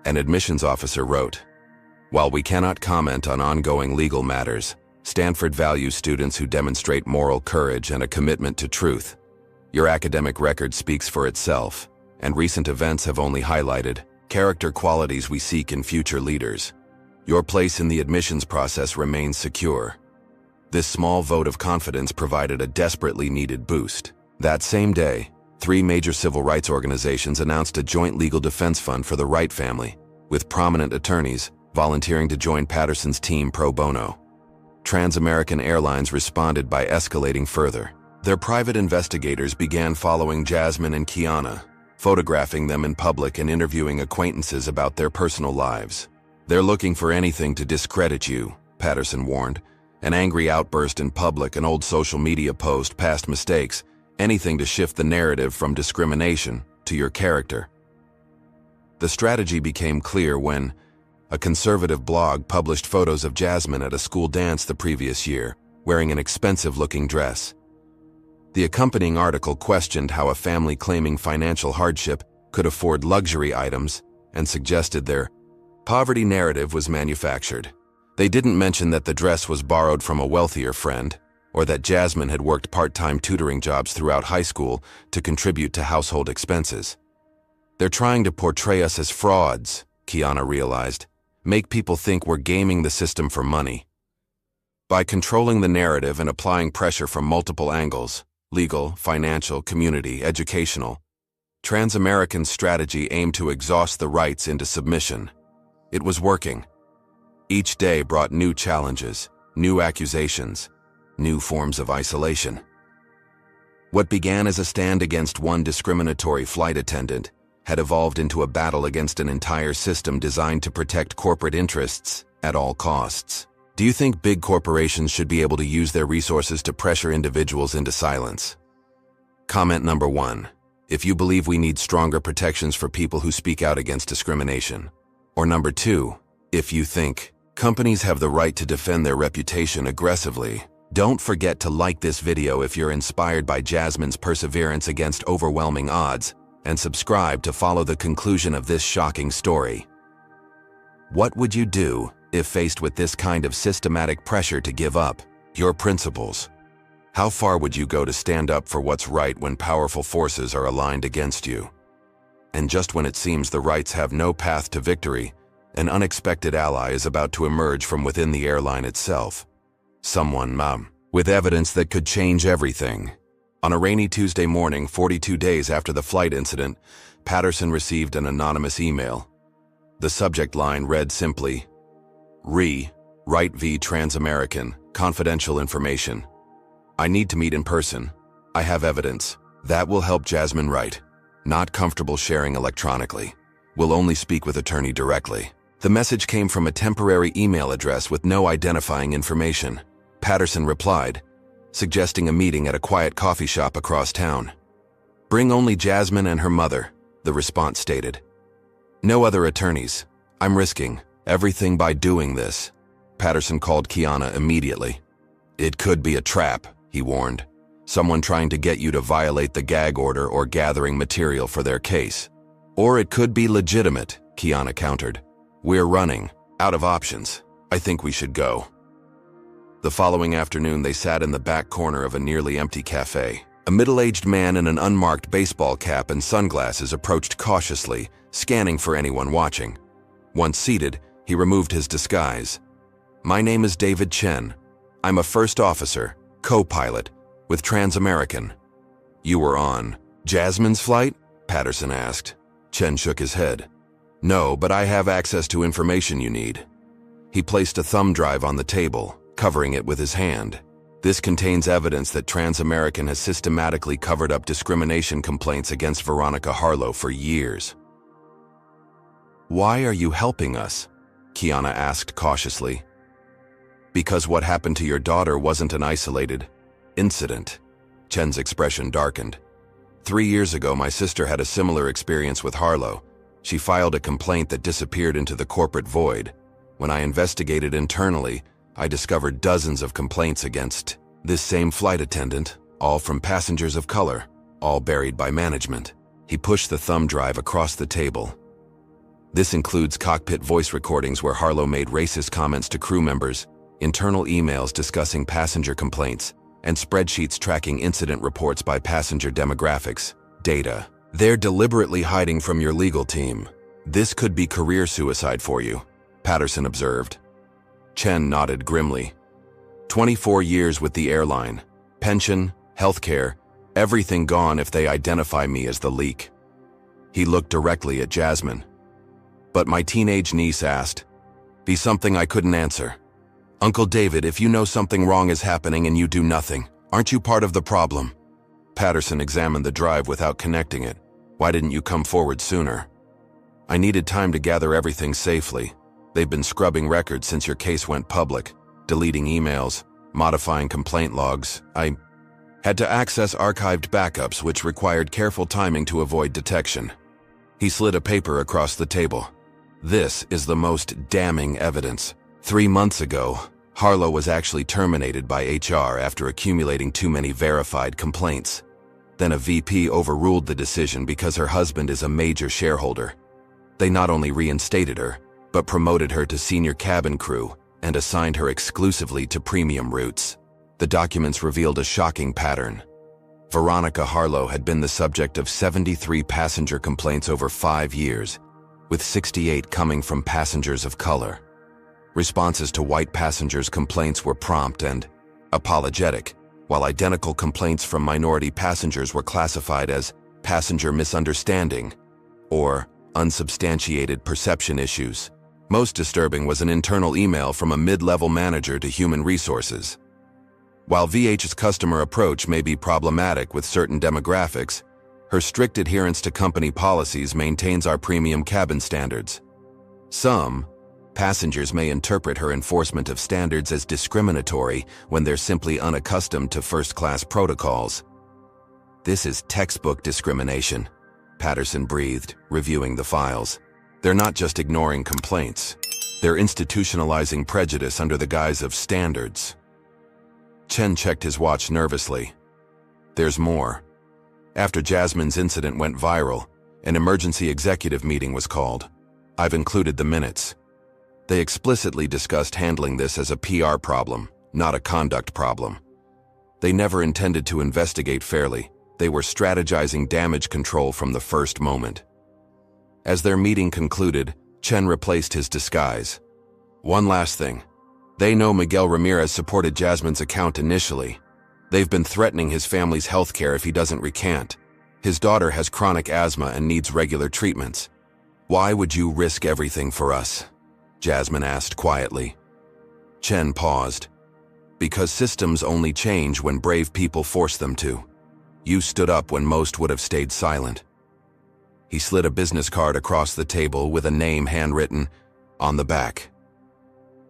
An admissions officer wrote, "While we cannot comment on ongoing legal matters, Stanford values students who demonstrate moral courage and a commitment to truth. Your academic record speaks for itself, and recent events have only highlighted character qualities we seek in future leaders. Your place in the admissions process remains secure." This small vote of confidence provided a desperately needed boost. That same day, 3 major civil rights organizations announced a joint legal defense fund for the Wright family, with prominent attorneys volunteering to join Patterson's team pro bono. Transamerican Airlines responded by escalating further. Their private investigators began following Jasmine and Kiana, photographing them in public and interviewing acquaintances about their personal lives. "They're looking for anything to discredit you," Patterson warned. "An angry outburst in public, an old social media post, past mistakes, anything to shift the narrative from discrimination to your character." The strategy became clear when a conservative blog published photos of Jasmine at a school dance the previous year, wearing an expensive-looking dress. The accompanying article questioned how a family claiming financial hardship could afford luxury items and suggested their poverty narrative was manufactured. They didn't mention that the dress was borrowed from a wealthier friend, or that Jasmine had worked part-time tutoring jobs throughout high school to contribute to household expenses. "They're trying to portray us as frauds," Kiana realized, "make people think we're gaming the system for money." By controlling the narrative and applying pressure from multiple angles, legal, financial, community, educational, Transamerican's strategy aimed to exhaust the Wrights into submission. It was working. Each day brought new challenges, new accusations, new forms of isolation. What began as a stand against one discriminatory flight attendant had evolved into a battle against an entire system designed to protect corporate interests at all costs. Do you think big corporations should be able to use their resources to pressure individuals into silence? Comment number 1. If you believe we need stronger protections for people who speak out against discrimination. Or number 2, if you think companies have the right to defend their reputation aggressively. Don't forget to like this video if you're inspired by Jasmine's perseverance against overwhelming odds, and subscribe to follow the conclusion of this shocking story. What would you do if faced with this kind of systematic pressure to give up your principles? How far would you go to stand up for what's right when powerful forces are aligned against you? And just when it seems the rights have no path to victory, an unexpected ally is about to emerge from within the airline itself. Someone, with evidence that could change everything. On a rainy Tuesday morning, 42 days after the flight incident, Patterson received an anonymous email. The subject line read simply, Right v. Trans-American, confidential information. I need to meet in person. I have evidence. That will help Jasmine Wright. Not comfortable sharing electronically. Will only speak with attorney directly. The message came from a temporary email address with no identifying information. Patterson replied, suggesting a meeting at a quiet coffee shop across town. Bring only Jasmine and her mother, the response stated. No other attorneys. I'm risking everything by doing this. Patterson called Kiana immediately. It could be a trap, he warned. Someone trying to get you to violate the gag order or gathering material for their case. Or it could be legitimate, Kiana countered. We're running out of options. I think we should go. The following afternoon, they sat in the back corner of a nearly empty cafe. A middle-aged man in an unmarked baseball cap and sunglasses approached cautiously, scanning for anyone watching. Once seated, he removed his disguise. My name is David Chen. I'm a first officer, co-pilot, with Trans-American. You were on Jasmine's flight? Patterson asked. Chen shook his head. No, but I have access to information you need. He placed a thumb drive on the table, covering it with his hand. This contains evidence that Trans-American has systematically covered up discrimination complaints against Veronica Harlow for years. Why are you helping us? Kiana asked cautiously. Because what happened to your daughter wasn't an isolated incident. Chen's expression darkened. 3 years ago, my sister had a similar experience with Harlow. She filed a complaint that disappeared into the corporate void. When I investigated internally, I discovered dozens of complaints against this same flight attendant, all from passengers of color, all buried by management. He pushed the thumb drive across the table. This includes cockpit voice recordings where Harlow made racist comments to crew members, internal emails discussing passenger complaints, and spreadsheets tracking incident reports by passenger demographics, data. They're deliberately hiding from your legal team. This could be career suicide for you, Patterson observed. Chen nodded grimly. 24 years with the airline. Pension, healthcare, everything gone if they identify me as the leak. He looked directly at Jasmine. But my teenage niece asked. Be something I couldn't answer. Uncle David, if you know something wrong is happening and you do nothing, aren't you part of the problem? Patterson examined the drive without connecting it. Why didn't you come forward sooner? I needed time to gather everything safely. They've been scrubbing records since your case went public, deleting emails, modifying complaint logs. I had to access archived backups, which required careful timing to avoid detection. He slid a paper across the table. This is the most damning evidence. 3 months ago, Harlow was actually terminated by HR after accumulating too many verified complaints. Then a VP overruled the decision because her husband is a major shareholder. They not only reinstated her, but promoted her to senior cabin crew and assigned her exclusively to premium routes. The documents revealed a shocking pattern. Veronica Harlow had been the subject of 73 passenger complaints over 5 years, with 68 coming from passengers of color. Responses to white passengers' complaints were prompt and apologetic, while identical complaints from minority passengers were classified as passenger misunderstanding or unsubstantiated perception issues. Most disturbing was an internal email from a mid-level manager to human resources. While VH's customer approach may be problematic with certain demographics, her strict adherence to company policies maintains our premium cabin standards. Some passengers may interpret her enforcement of standards as discriminatory when they're simply unaccustomed to first-class protocols. This is textbook discrimination, Patterson breathed, reviewing the files. They're not just ignoring complaints. They're institutionalizing prejudice under the guise of standards. Chen checked his watch nervously. There's more. After Jasmine's incident went viral, an emergency executive meeting was called. I've included the minutes. They explicitly discussed handling this as a PR problem, not a conduct problem. They never intended to investigate fairly. They were strategizing damage control from the first moment. As their meeting concluded, Chen replaced his disguise. One last thing. They know Miguel Ramirez supported Jasmine's account initially. They've been threatening his family's health care if he doesn't recant. His daughter has chronic asthma and needs regular treatments. Why would you risk everything for us? Jasmine asked quietly. Chen paused. Because systems only change when brave people force them to. You stood up when most would have stayed silent. He slid a business card across the table with a name handwritten on the back.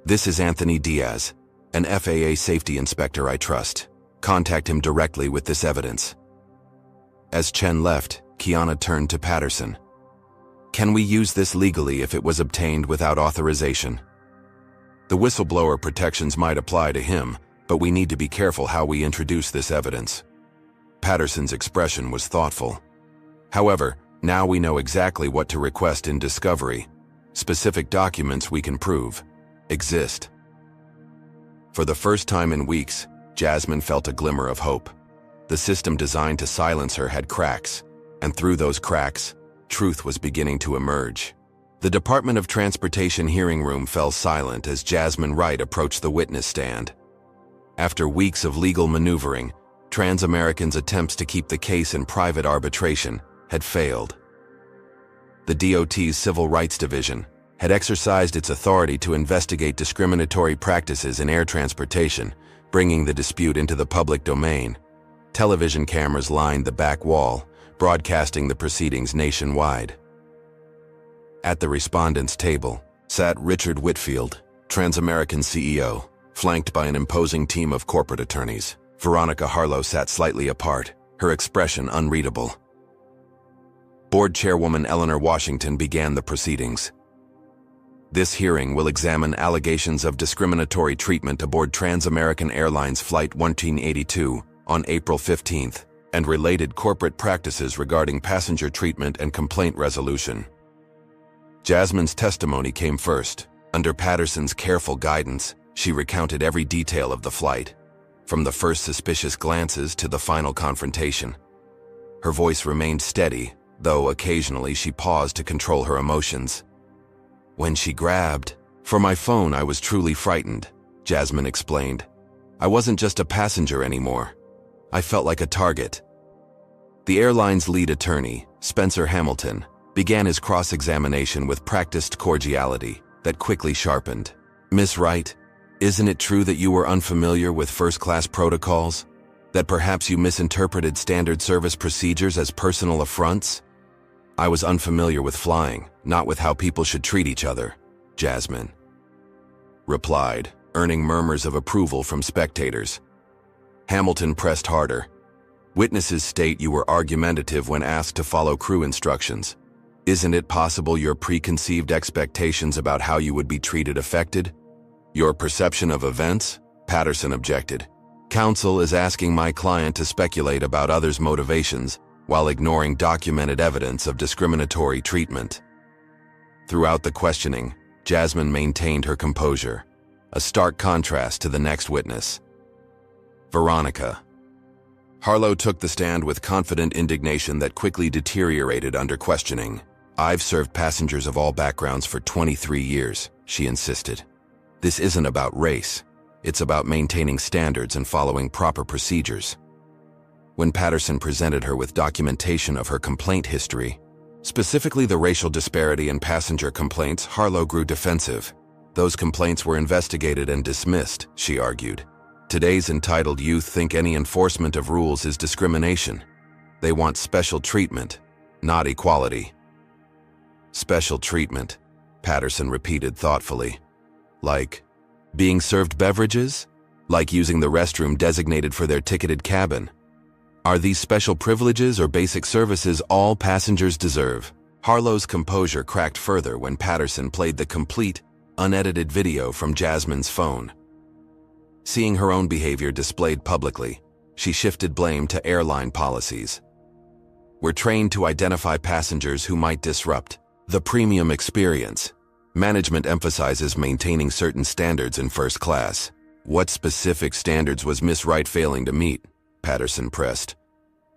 This is Anthony Diaz, an FAA safety inspector I trust. Contact him directly with this evidence. As Chen left, Kiana turned to Patterson. Can we use this legally if it was obtained without authorization? The whistleblower protections might apply to him, but we need to be careful how we introduce this evidence. Patterson's expression was thoughtful. However, now we know exactly what to request in discovery. Specific documents we can prove exist. For the first time in weeks, Jasmine felt a glimmer of hope. The system designed to silence her had cracks, and through those cracks, truth was beginning to emerge. The Department of Transportation hearing room fell silent as Jasmine Wright approached the witness stand. After weeks of legal maneuvering, Transamerican's attempts to keep the case in private arbitration had failed. The DOT's Civil Rights Division had exercised its authority to investigate discriminatory practices in air transportation, bringing the dispute into the public domain. Television cameras lined the back wall, broadcasting the proceedings nationwide. At the respondents' table sat Richard Whitfield, Transamerican CEO, flanked by an imposing team of corporate attorneys. Veronica Harlow sat slightly apart, her expression unreadable. Board Chairwoman Eleanor Washington began the proceedings. This hearing will examine allegations of discriminatory treatment aboard Transamerican Airlines Flight 1382 on April 15th and related corporate practices regarding passenger treatment and complaint resolution. Jasmine's testimony came first. Under Patterson's careful guidance, she recounted every detail of the flight, from the first suspicious glances to the final confrontation. Her voice remained steady, though occasionally she paused to control her emotions. When she grabbed for my phone, I was truly frightened, Jasmine explained. I wasn't just a passenger anymore. I felt like a target. The airline's lead attorney, Spencer Hamilton, began his cross-examination with practiced cordiality that quickly sharpened. Miss Wright, isn't it true that you were unfamiliar with first-class protocols? That perhaps you misinterpreted standard service procedures as personal affronts? I was unfamiliar with flying, not with how people should treat each other, Jasmine replied, earning murmurs of approval from spectators. Hamilton pressed harder. Witnesses state you were argumentative when asked to follow crew instructions. Isn't it possible your preconceived expectations about how you would be treated affected your perception of events? Patterson objected. Counsel is asking my client to speculate about others' motivations while ignoring documented evidence of discriminatory treatment. Throughout the questioning, Jasmine maintained her composure, a stark contrast to the next witness, Veronica. Harlow took the stand with confident indignation that quickly deteriorated under questioning. I've served passengers of all backgrounds for 23 years, she insisted. This isn't about race. It's about maintaining standards and following proper procedures. When Patterson presented her with documentation of her complaint history, Specifically the racial disparity in passenger complaints, Harlow grew defensive. Those complaints were investigated and dismissed, she argued. Today's entitled youth think any enforcement of rules is discrimination. They want special treatment, not equality. Special treatment, Patterson repeated thoughtfully. Like being served beverages? Like using the restroom designated for their ticketed cabin? Are these special privileges or basic services all passengers deserve? Harlow's composure cracked further when Patterson played the complete, unedited video from Jasmine's phone. Seeing her own behavior displayed publicly, she shifted blame to airline policies. We're trained to identify passengers who might disrupt the premium experience. Management emphasizes maintaining certain standards in first class. What specific standards was Miss Wright failing to meet? Patterson pressed.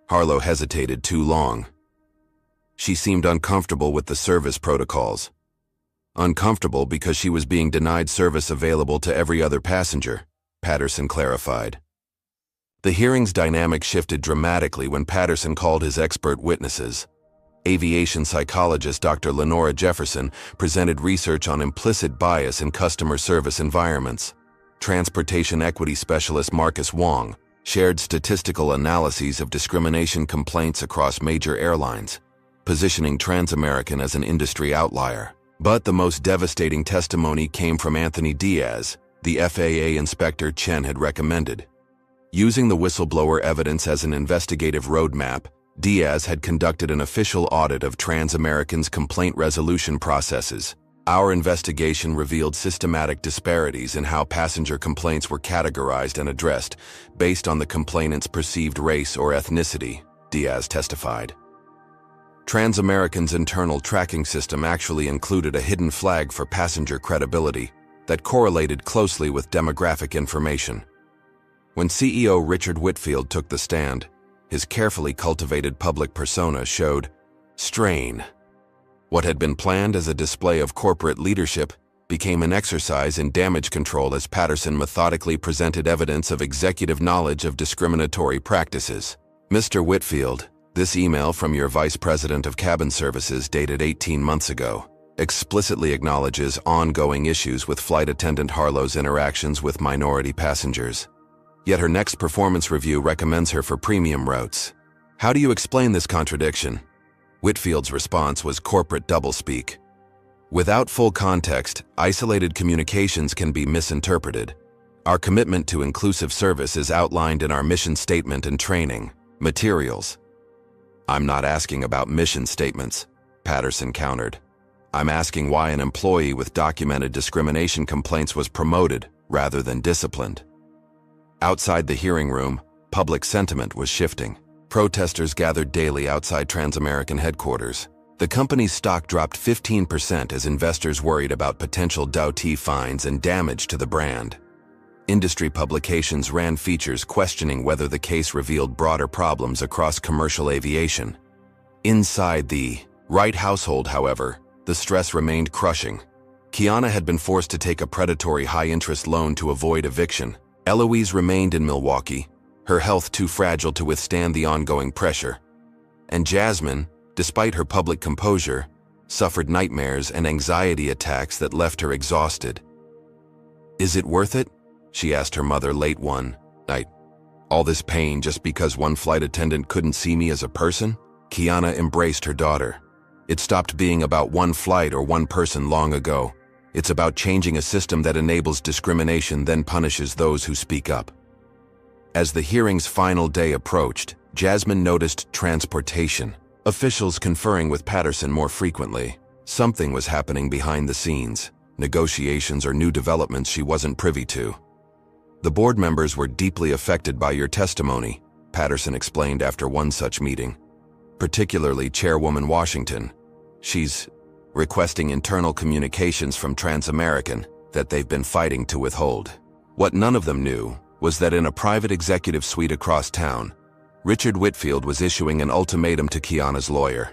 Harlow hesitated too long. She seemed uncomfortable with the service protocols. Uncomfortable because she was being denied service available to every other passenger, Patterson clarified. The hearing's dynamic shifted dramatically when Patterson called his expert witnesses. Aviation psychologist Dr. Lenora Jefferson presented research on implicit bias in customer service environments. Transportation equity specialist Marcus Wong shared statistical analyses of discrimination complaints across major airlines, positioning Transamerican as an industry outlier. But the most devastating testimony came from Anthony Diaz, the FAA inspector Chen had recommended. Using the whistleblower evidence as an investigative roadmap, Diaz had conducted an official audit of Transamerican's complaint resolution processes. Our investigation revealed systematic disparities in how passenger complaints were categorized and addressed based on the complainant's perceived race or ethnicity, Diaz testified. Transamerican's internal tracking system actually included a hidden flag for passenger credibility that correlated closely with demographic information. When CEO Richard Whitfield took the stand, his carefully cultivated public persona showed strain. What had been planned as a display of corporate leadership became an exercise in damage control as Patterson methodically presented evidence of executive knowledge of discriminatory practices. Mr. Whitfield, this email from your Vice President of Cabin Services dated 18 months ago explicitly acknowledges ongoing issues with Flight Attendant Harlow's interactions with minority passengers. Yet her next performance review recommends her for premium routes. How do you explain this contradiction? Whitfield's response was corporate doublespeak. Without full context, isolated communications can be misinterpreted. Our commitment to inclusive service is outlined in our mission statement and training materials. I'm not asking about mission statements, Patterson countered. I'm asking why an employee with documented discrimination complaints was promoted rather than disciplined. Outside the hearing room, public sentiment was shifting. Protesters gathered daily outside Transamerican headquarters. The company's stock dropped 15% as investors worried about potential doughty fines and damage to the brand. Industry publications ran features questioning whether the case revealed broader problems across commercial aviation. Inside the Wright household, however, the stress remained crushing. Kiana had been forced to take a predatory high-interest loan to avoid eviction. Eloise remained in Milwaukee, her health too fragile to withstand the ongoing pressure. And Jasmine, despite her public composure, suffered nightmares and anxiety attacks that left her exhausted. Is it worth it? She asked her mother late one night. All this pain just because one flight attendant couldn't see me as a person? Kiana embraced her daughter. It stopped being about one flight or one person long ago. It's about changing a system that enables discrimination, then punishes those who speak up. As the hearing's final day approached, Jasmine noticed transportation. Officials conferring with Patterson more frequently. Something was happening behind the scenes, negotiations or new developments she wasn't privy to. The board members were deeply affected by your testimony, Patterson explained after one such meeting. Particularly Chairwoman Washington. She's requesting internal communications from Transamerican that they've been fighting to withhold. What none of them knew was that in a private executive suite across town, Richard Whitfield was issuing an ultimatum to Kiana's lawyer.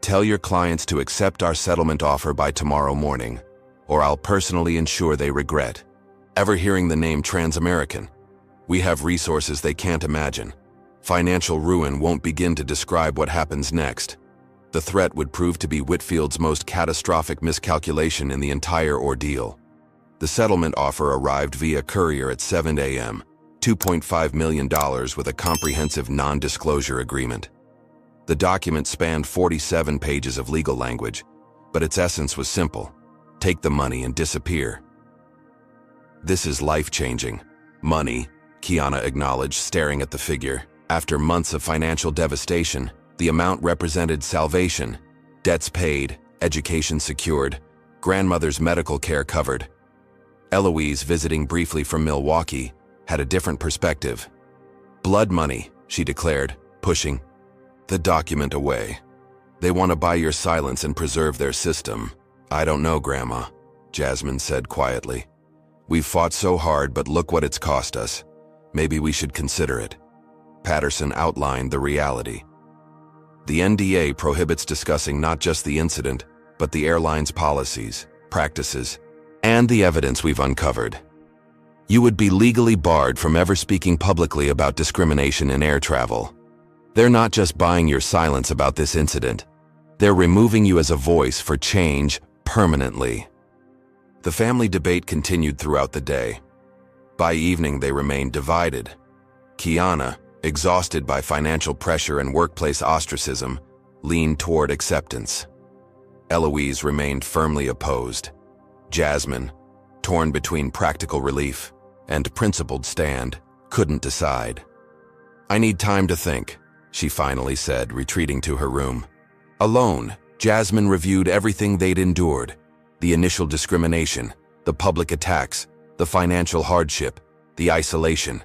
Tell your clients to accept our settlement offer by tomorrow morning, or I'll personally ensure they regret ever hearing the name Transamerican. We have resources they can't imagine. Financial ruin won't begin to describe what happens next. The threat would prove to be Whitfield's most catastrophic miscalculation in the entire ordeal. The settlement offer arrived via courier at 7 a.m., $2.5 million with a comprehensive non-disclosure agreement. The document spanned 47 pages of legal language, but its essence was simple: take the money and disappear. This is life-changing. Money, Kiana acknowledged, staring at the figure. After months of financial devastation, the amount represented salvation: debts paid, education secured, grandmother's medical care covered. Eloise, visiting briefly from Milwaukee, had a different perspective. Blood money, she declared, pushing the document away. They want to buy your silence and preserve their system. I don't know, Grandma, Jasmine said quietly. We've fought so hard, but look what it's cost us. Maybe we should consider it. Patterson outlined the reality. The NDA prohibits discussing not just the incident, but the airline's policies, practices, and the evidence we've uncovered. You would be legally barred from ever speaking publicly about discrimination in air travel. They're not just buying your silence about this incident. They're removing you as a voice for change permanently. The family debate continued throughout the day. By evening, they remained divided. Kiana, exhausted by financial pressure and workplace ostracism, leaned toward acceptance. Eloise remained firmly opposed. Jasmine, torn between practical relief and principled stand, couldn't decide. I need time to think, she finally said, retreating to her room. Alone, Jasmine reviewed everything they'd endured: the initial discrimination, the public attacks, the financial hardship, the isolation.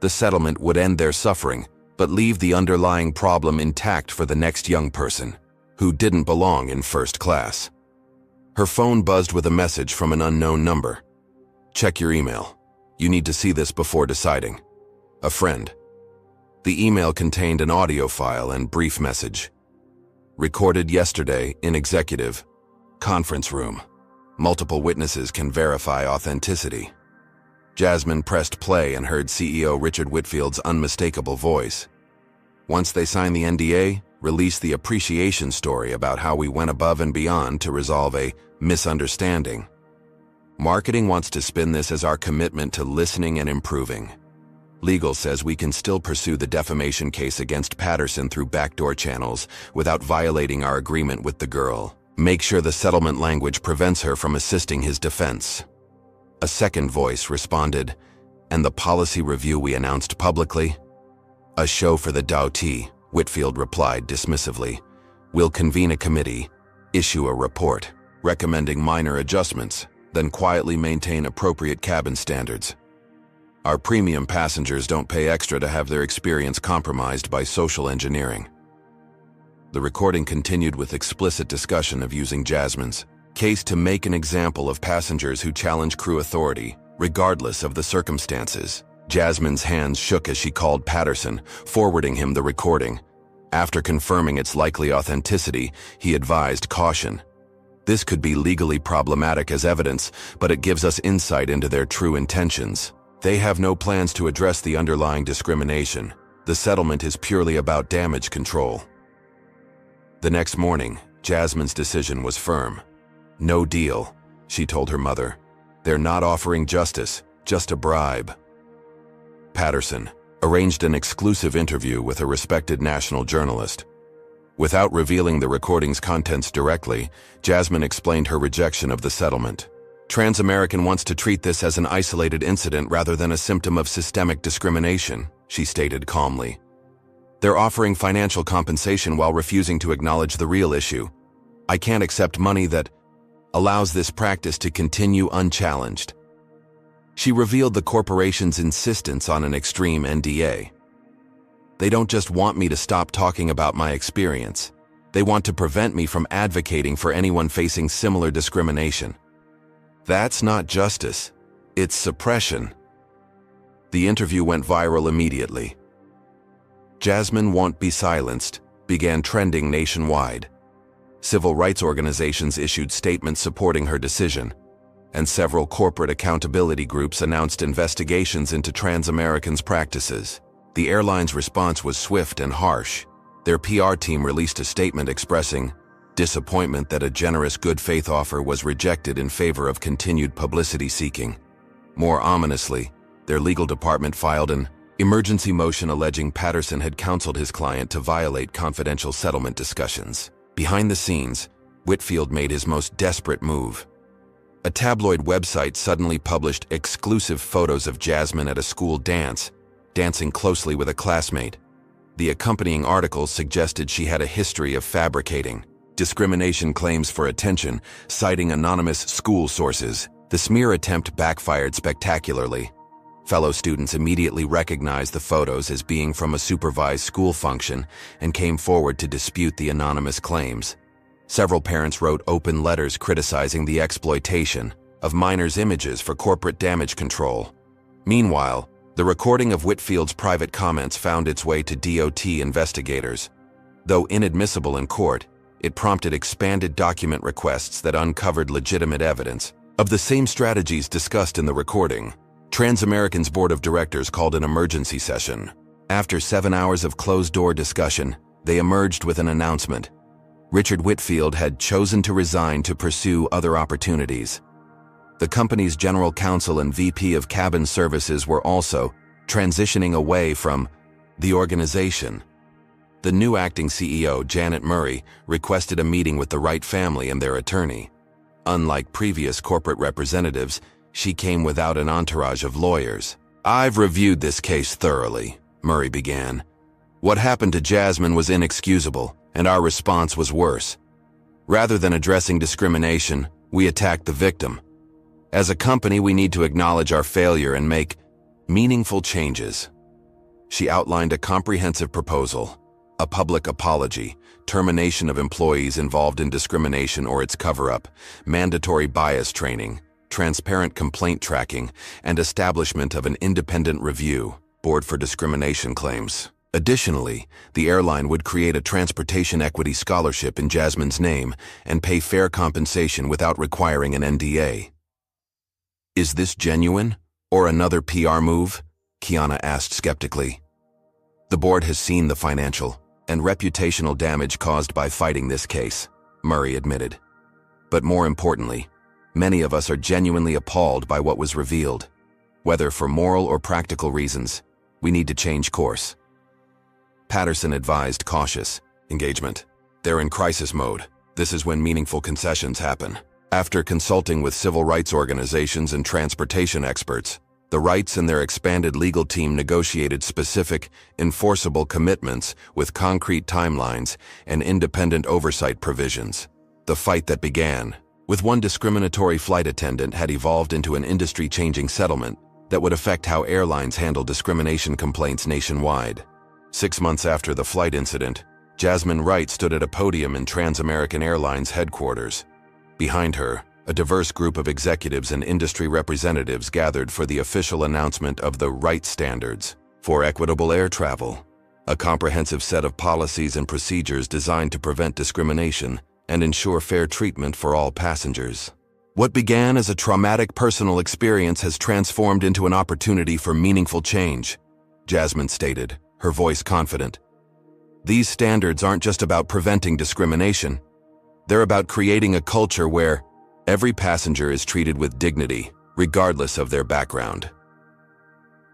The settlement would end their suffering, but leave the underlying problem intact for the next young person, who didn't belong in first class. Her phone buzzed with a message from an unknown number. Check your email. You need to see this before deciding. A friend. The email contained an audio file and brief message. Recorded yesterday in executive conference room. Multiple witnesses can verify authenticity. Jasmine pressed play and heard CEO Richard Whitfield's unmistakable voice. Once they signed the NDA, released the appreciation story about how we went above and beyond to resolve a misunderstanding. Marketing wants to spin this as our commitment to listening and improving. Legal says we can still pursue the defamation case against Patterson through backdoor channels without violating our agreement with the girl. Make sure the settlement language prevents her from assisting his defense. A second voice responded, and the policy review we announced publicly? A show for the Doughty, Whitfield replied dismissively. We'll convene a committee, issue a report, recommending minor adjustments, then quietly maintain appropriate cabin standards. Our premium passengers don't pay extra to have their experience compromised by social engineering. The recording continued with explicit discussion of using Jasmine's case to make an example of passengers who challenge crew authority, regardless of the circumstances. Jasmine's hands shook as she called Patterson, forwarding him the recording. After confirming its likely authenticity, he advised caution. This could be legally problematic as evidence, but it gives us insight into their true intentions. They have no plans to address the underlying discrimination. The settlement is purely about damage control. The next morning, Jasmine's decision was firm. No deal, she told her mother. They're not offering justice, just a bribe. Patterson arranged an exclusive interview with a respected national journalist. Without revealing the recording's contents directly, Jasmine explained her rejection of the settlement. Transamerican wants to treat this as an isolated incident rather than a symptom of systemic discrimination, she stated calmly. They're offering financial compensation while refusing to acknowledge the real issue. I can't accept money that allows this practice to continue unchallenged. She revealed the corporation's insistence on an extreme NDA. They don't just want me to stop talking about my experience. They want to prevent me from advocating for anyone facing similar discrimination. That's not justice. It's suppression. The interview went viral immediately. Jasmine Won't Be Silenced began trending nationwide. Civil rights organizations issued statements supporting her decision, and several corporate accountability groups announced investigations into Transamerican's practices. The airline's response was swift and harsh. Their PR team released a statement expressing disappointment that a generous good faith offer was rejected in favor of continued publicity seeking. More ominously, their legal department filed an emergency motion alleging Patterson had counseled his client to violate confidential settlement discussions. Behind the scenes, Whitfield made his most desperate move. A tabloid website suddenly published exclusive photos of Jasmine at a school dance, dancing closely with a classmate. The accompanying articles suggested she had a history of fabricating discrimination claims for attention, citing anonymous school sources. The smear attempt backfired spectacularly. Fellow students immediately recognized the photos as being from a supervised school function and came forward to dispute the anonymous claims. Several parents wrote open letters criticizing the exploitation of minors' images for corporate damage control. Meanwhile, the recording of Whitfield's private comments found its way to DOT investigators. Though inadmissible in court, it prompted expanded document requests that uncovered legitimate evidence of the same strategies discussed in the recording. Transamerican's board of directors called an emergency session. After 7 hours of closed-door discussion, they emerged with an announcement. Richard Whitfield had chosen to resign to pursue other opportunities. The company's general counsel and VP of cabin services were also transitioning away from the organization. The new acting CEO, Janet Murray, requested a meeting with the Wright family and their attorney. Unlike previous corporate representatives, she came without an entourage of lawyers. "I've reviewed this case thoroughly," Murray began. "What happened to Jasmine was inexcusable, and our response was worse. Rather than addressing discrimination, we attacked the victim. As a company, we need to acknowledge our failure and make meaningful changes." She outlined a comprehensive proposal: a public apology, termination of employees involved in discrimination or its cover-up, mandatory bias training, transparent complaint tracking, and establishment of an independent review board for discrimination claims. Additionally, the airline would create a transportation equity scholarship in Jasmine's name and pay fair compensation without requiring an NDA. "Is this genuine, or another PR move?" Kiana asked skeptically. "The board has seen the financial and reputational damage caused by fighting this case," Murray admitted. "But more importantly, many of us are genuinely appalled by what was revealed. Whether for moral or practical reasons, we need to change course." Patterson advised cautious engagement. "They're in crisis mode. This is when meaningful concessions happen." After consulting with civil rights organizations and transportation experts, the Wrights and their expanded legal team negotiated specific, enforceable commitments with concrete timelines and independent oversight provisions. The fight that began with one discriminatory flight attendant had evolved into an industry-changing settlement that would affect how airlines handle discrimination complaints nationwide. 6 months after the flight incident, Jasmine Wright stood at a podium in Transamerican Airlines headquarters. Behind her, a diverse group of executives and industry representatives gathered for the official announcement of the Wright Standards for equitable air travel, a comprehensive set of policies and procedures designed to prevent discrimination and ensure fair treatment for all passengers. "What began as a traumatic personal experience has transformed into an opportunity for meaningful change," Jasmine stated, her voice confident. "These standards aren't just about preventing discrimination. They're about creating a culture where every passenger is treated with dignity, regardless of their background."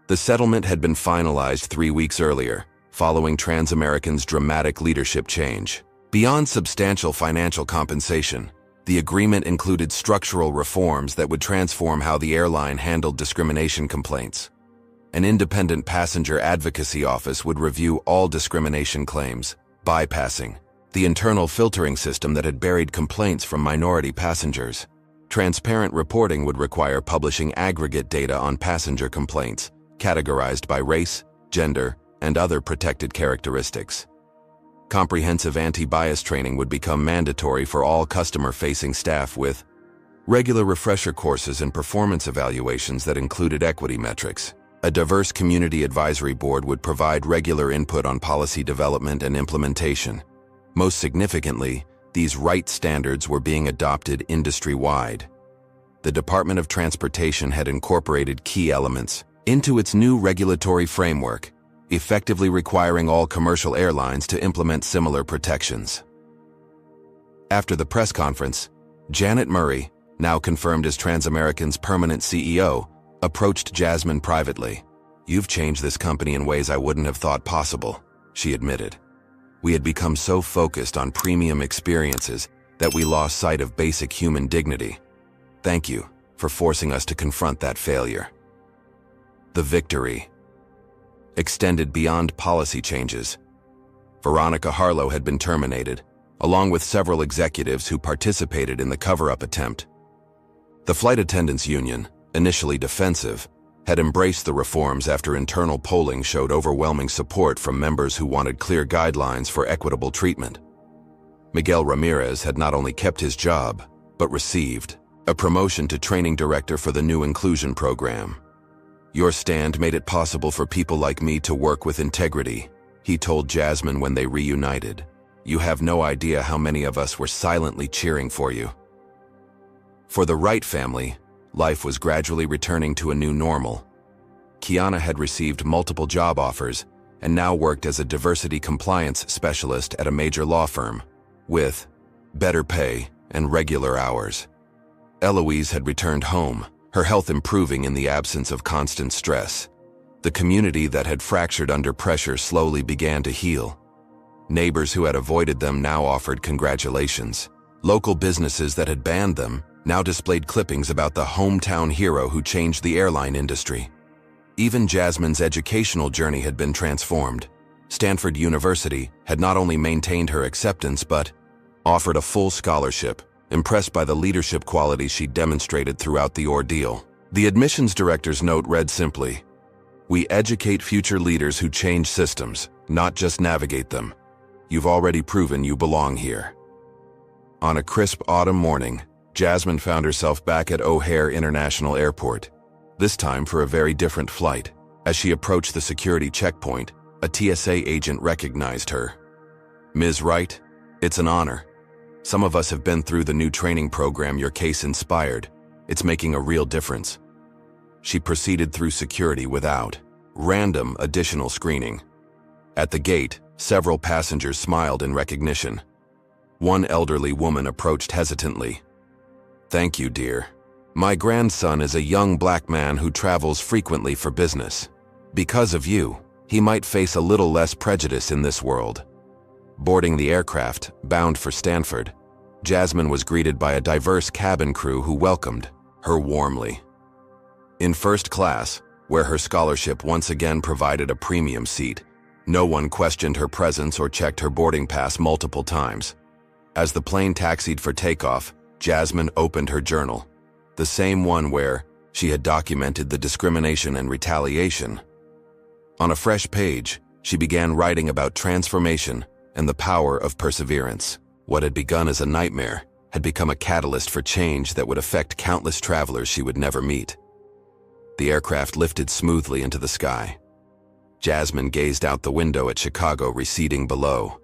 The settlement had been finalized 3 weeks earlier, following Transamerican's dramatic leadership change. Beyond substantial financial compensation, the agreement included structural reforms that would transform how the airline handled discrimination complaints. An independent passenger advocacy office would review all discrimination claims, bypassing the internal filtering system that had buried complaints from minority passengers. Transparent reporting would require publishing aggregate data on passenger complaints, categorized by race, gender, and other protected characteristics. Comprehensive anti-bias training would become mandatory for all customer-facing staff, with regular refresher courses and performance evaluations that included equity metrics. A diverse community advisory board would provide regular input on policy development and implementation. Most significantly, these Wright standards were being adopted industry-wide. The Department of Transportation had incorporated key elements into its new regulatory framework, effectively requiring all commercial airlines to implement similar protections. After the press conference, Janet Murray, now confirmed as Transamerican's permanent CEO, approached Jasmine privately. "You've changed this company in ways I wouldn't have thought possible," she admitted. "We had become so focused on premium experiences that we lost sight of basic human dignity. Thank you for forcing us to confront that failure." The victory extended beyond policy changes. Veronica Harlow had been terminated, along with several executives who participated in the cover-up attempt. The Flight Attendants Union, initially defensive, had embraced the reforms after internal polling showed overwhelming support from members who wanted clear guidelines for equitable treatment. Miguel Ramirez had not only kept his job, but received a promotion to training director for the new inclusion program. "Your stand made it possible for people like me to work with integrity," he told Jasmine when they reunited. "You have no idea how many of us were silently cheering for you." For the Wright family, life was gradually returning to a new normal. Kiana had received multiple job offers and now worked as a diversity compliance specialist at a major law firm, with better pay and regular hours. Eloise had returned home, her health improving in the absence of constant stress. The community that had fractured under pressure slowly began to heal. Neighbors who had avoided them now offered congratulations. Local businesses that had banned them now displayed clippings about the hometown hero who changed the airline industry. Even Jasmine's educational journey had been transformed. Stanford University had not only maintained her acceptance but offered a full scholarship, impressed by the leadership qualities she demonstrated throughout the ordeal. The admissions director's note read simply, "We educate future leaders who change systems, not just navigate them. You've already proven you belong here." On a crisp autumn morning, Jasmine found herself back at O'Hare International Airport, this time for a very different flight. As she approached the security checkpoint, a TSA agent recognized her. "Ms. Wright, it's an honor. Some of us have been through the new training program your case inspired. It's making a real difference." She proceeded through security without random additional screening. At the gate, several passengers smiled in recognition. One elderly woman approached hesitantly. "Thank you, dear. My grandson is a young black man who travels frequently for business. Because of you, he might face a little less prejudice in this world." Boarding the aircraft, bound for Stanford, Jasmine was greeted by a diverse cabin crew who welcomed her warmly. In first class, where her scholarship once again provided a premium seat, no one questioned her presence or checked her boarding pass multiple times. As the plane taxied for takeoff, Jasmine opened her journal, the same one where she had documented the discrimination and retaliation. On a fresh page, she began writing about transformation and the power of perseverance. What had begun as a nightmare had become a catalyst for change that would affect countless travelers she would never meet. The aircraft lifted smoothly into the sky. Jasmine gazed out the window at Chicago receding below,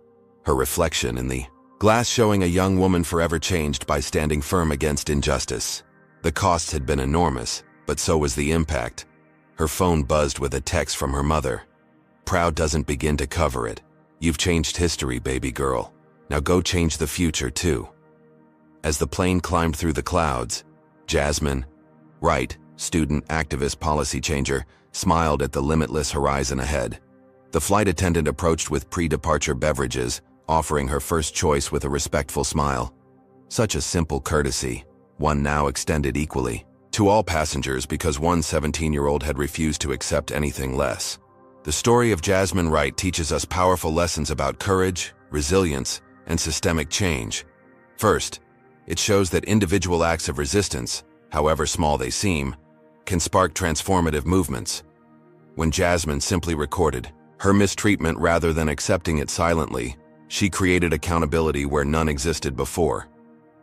her reflection in the glass showing a young woman forever changed by standing firm against injustice. The costs had been enormous, but so was the impact. Her phone buzzed with a text from her mother. "Proud doesn't begin to cover it. You've changed history, baby girl. Now go change the future, too." As the plane climbed through the clouds, Jasmine Wright, student, activist, policy changer, smiled at the limitless horizon ahead. The flight attendant approached with pre-departure beverages, offering her first choice with a respectful smile. Such a simple courtesy, one now extended equally to all passengers because one 17-year-old had refused to accept anything less. The story of Jasmine Wright teaches us powerful lessons about courage, resilience, and systemic change. First, it shows that individual acts of resistance, however small they seem, can spark transformative movements. When Jasmine simply recorded her mistreatment rather than accepting it silently, she created accountability where none existed before.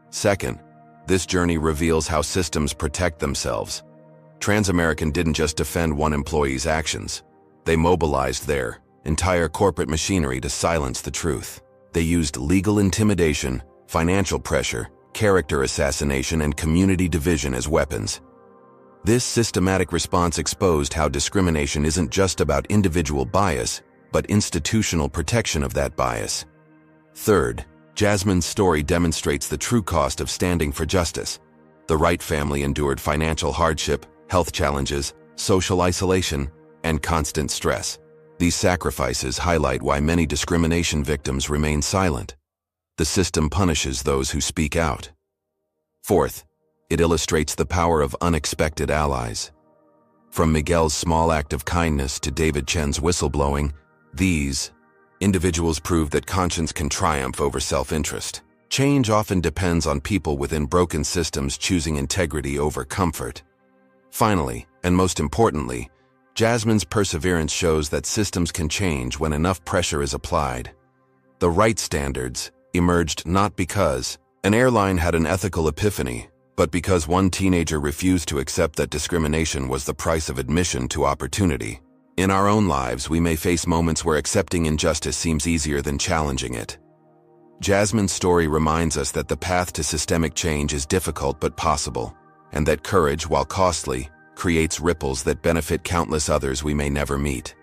Second, this journey reveals how systems protect themselves. Transamerican didn't just defend one employee's actions. They mobilized their entire corporate machinery to silence the truth. They used legal intimidation, financial pressure, character assassination, and community division as weapons. This systematic response exposed how discrimination isn't just about individual bias, but institutional protection of that bias. Third, Jasmine's story demonstrates the true cost of standing for justice. The Wright family endured financial hardship, health challenges, social isolation, and constant stress. These sacrifices highlight why many discrimination victims remain silent. The system punishes those who speak out. Fourth, it illustrates the power of unexpected allies. From Miguel's small act of kindness to David Chen's whistleblowing, these individuals prove that conscience can triumph over self-interest. Change often depends on people within broken systems choosing integrity over comfort. Finally, and most importantly, Jasmine's perseverance shows that systems can change when enough pressure is applied. The right standards emerged not because an airline had an ethical epiphany, but because one teenager refused to accept that discrimination was the price of admission to opportunity. In our own lives, we may face moments where accepting injustice seems easier than challenging it. Jasmine's story reminds us that the path to systemic change is difficult but possible, and that courage, while costly, creates ripples that benefit countless others we may never meet.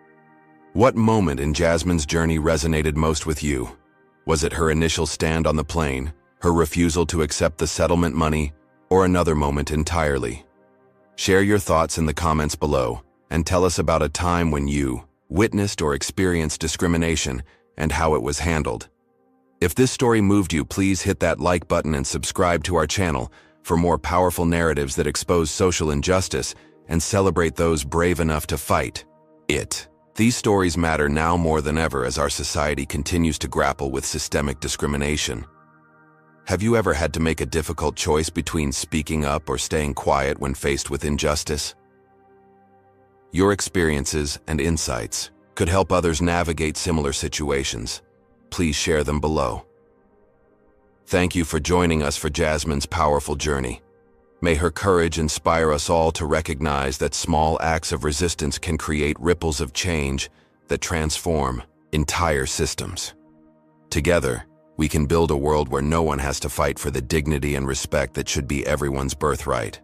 What moment in Jasmine's journey resonated most with you? Was it her initial stand on the plane, her refusal to accept the settlement money, or another moment entirely? Share your thoughts in the comments below, and tell us about a time when you witnessed or experienced discrimination and how it was handled. If this story moved you, please hit that like button and subscribe to our channel for more powerful narratives that expose social injustice and celebrate those brave enough to fight it. These stories matter now more than ever as our society continues to grapple with systemic discrimination. Have you ever had to make a difficult choice between speaking up or staying quiet when faced with injustice? Your experiences and insights could help others navigate similar situations. Please share them below. Thank you for joining us for Jasmine's powerful journey. May her courage inspire us all to recognize that small acts of resistance can create ripples of change that transform entire systems. Together, we can build a world where no one has to fight for the dignity and respect that should be everyone's birthright.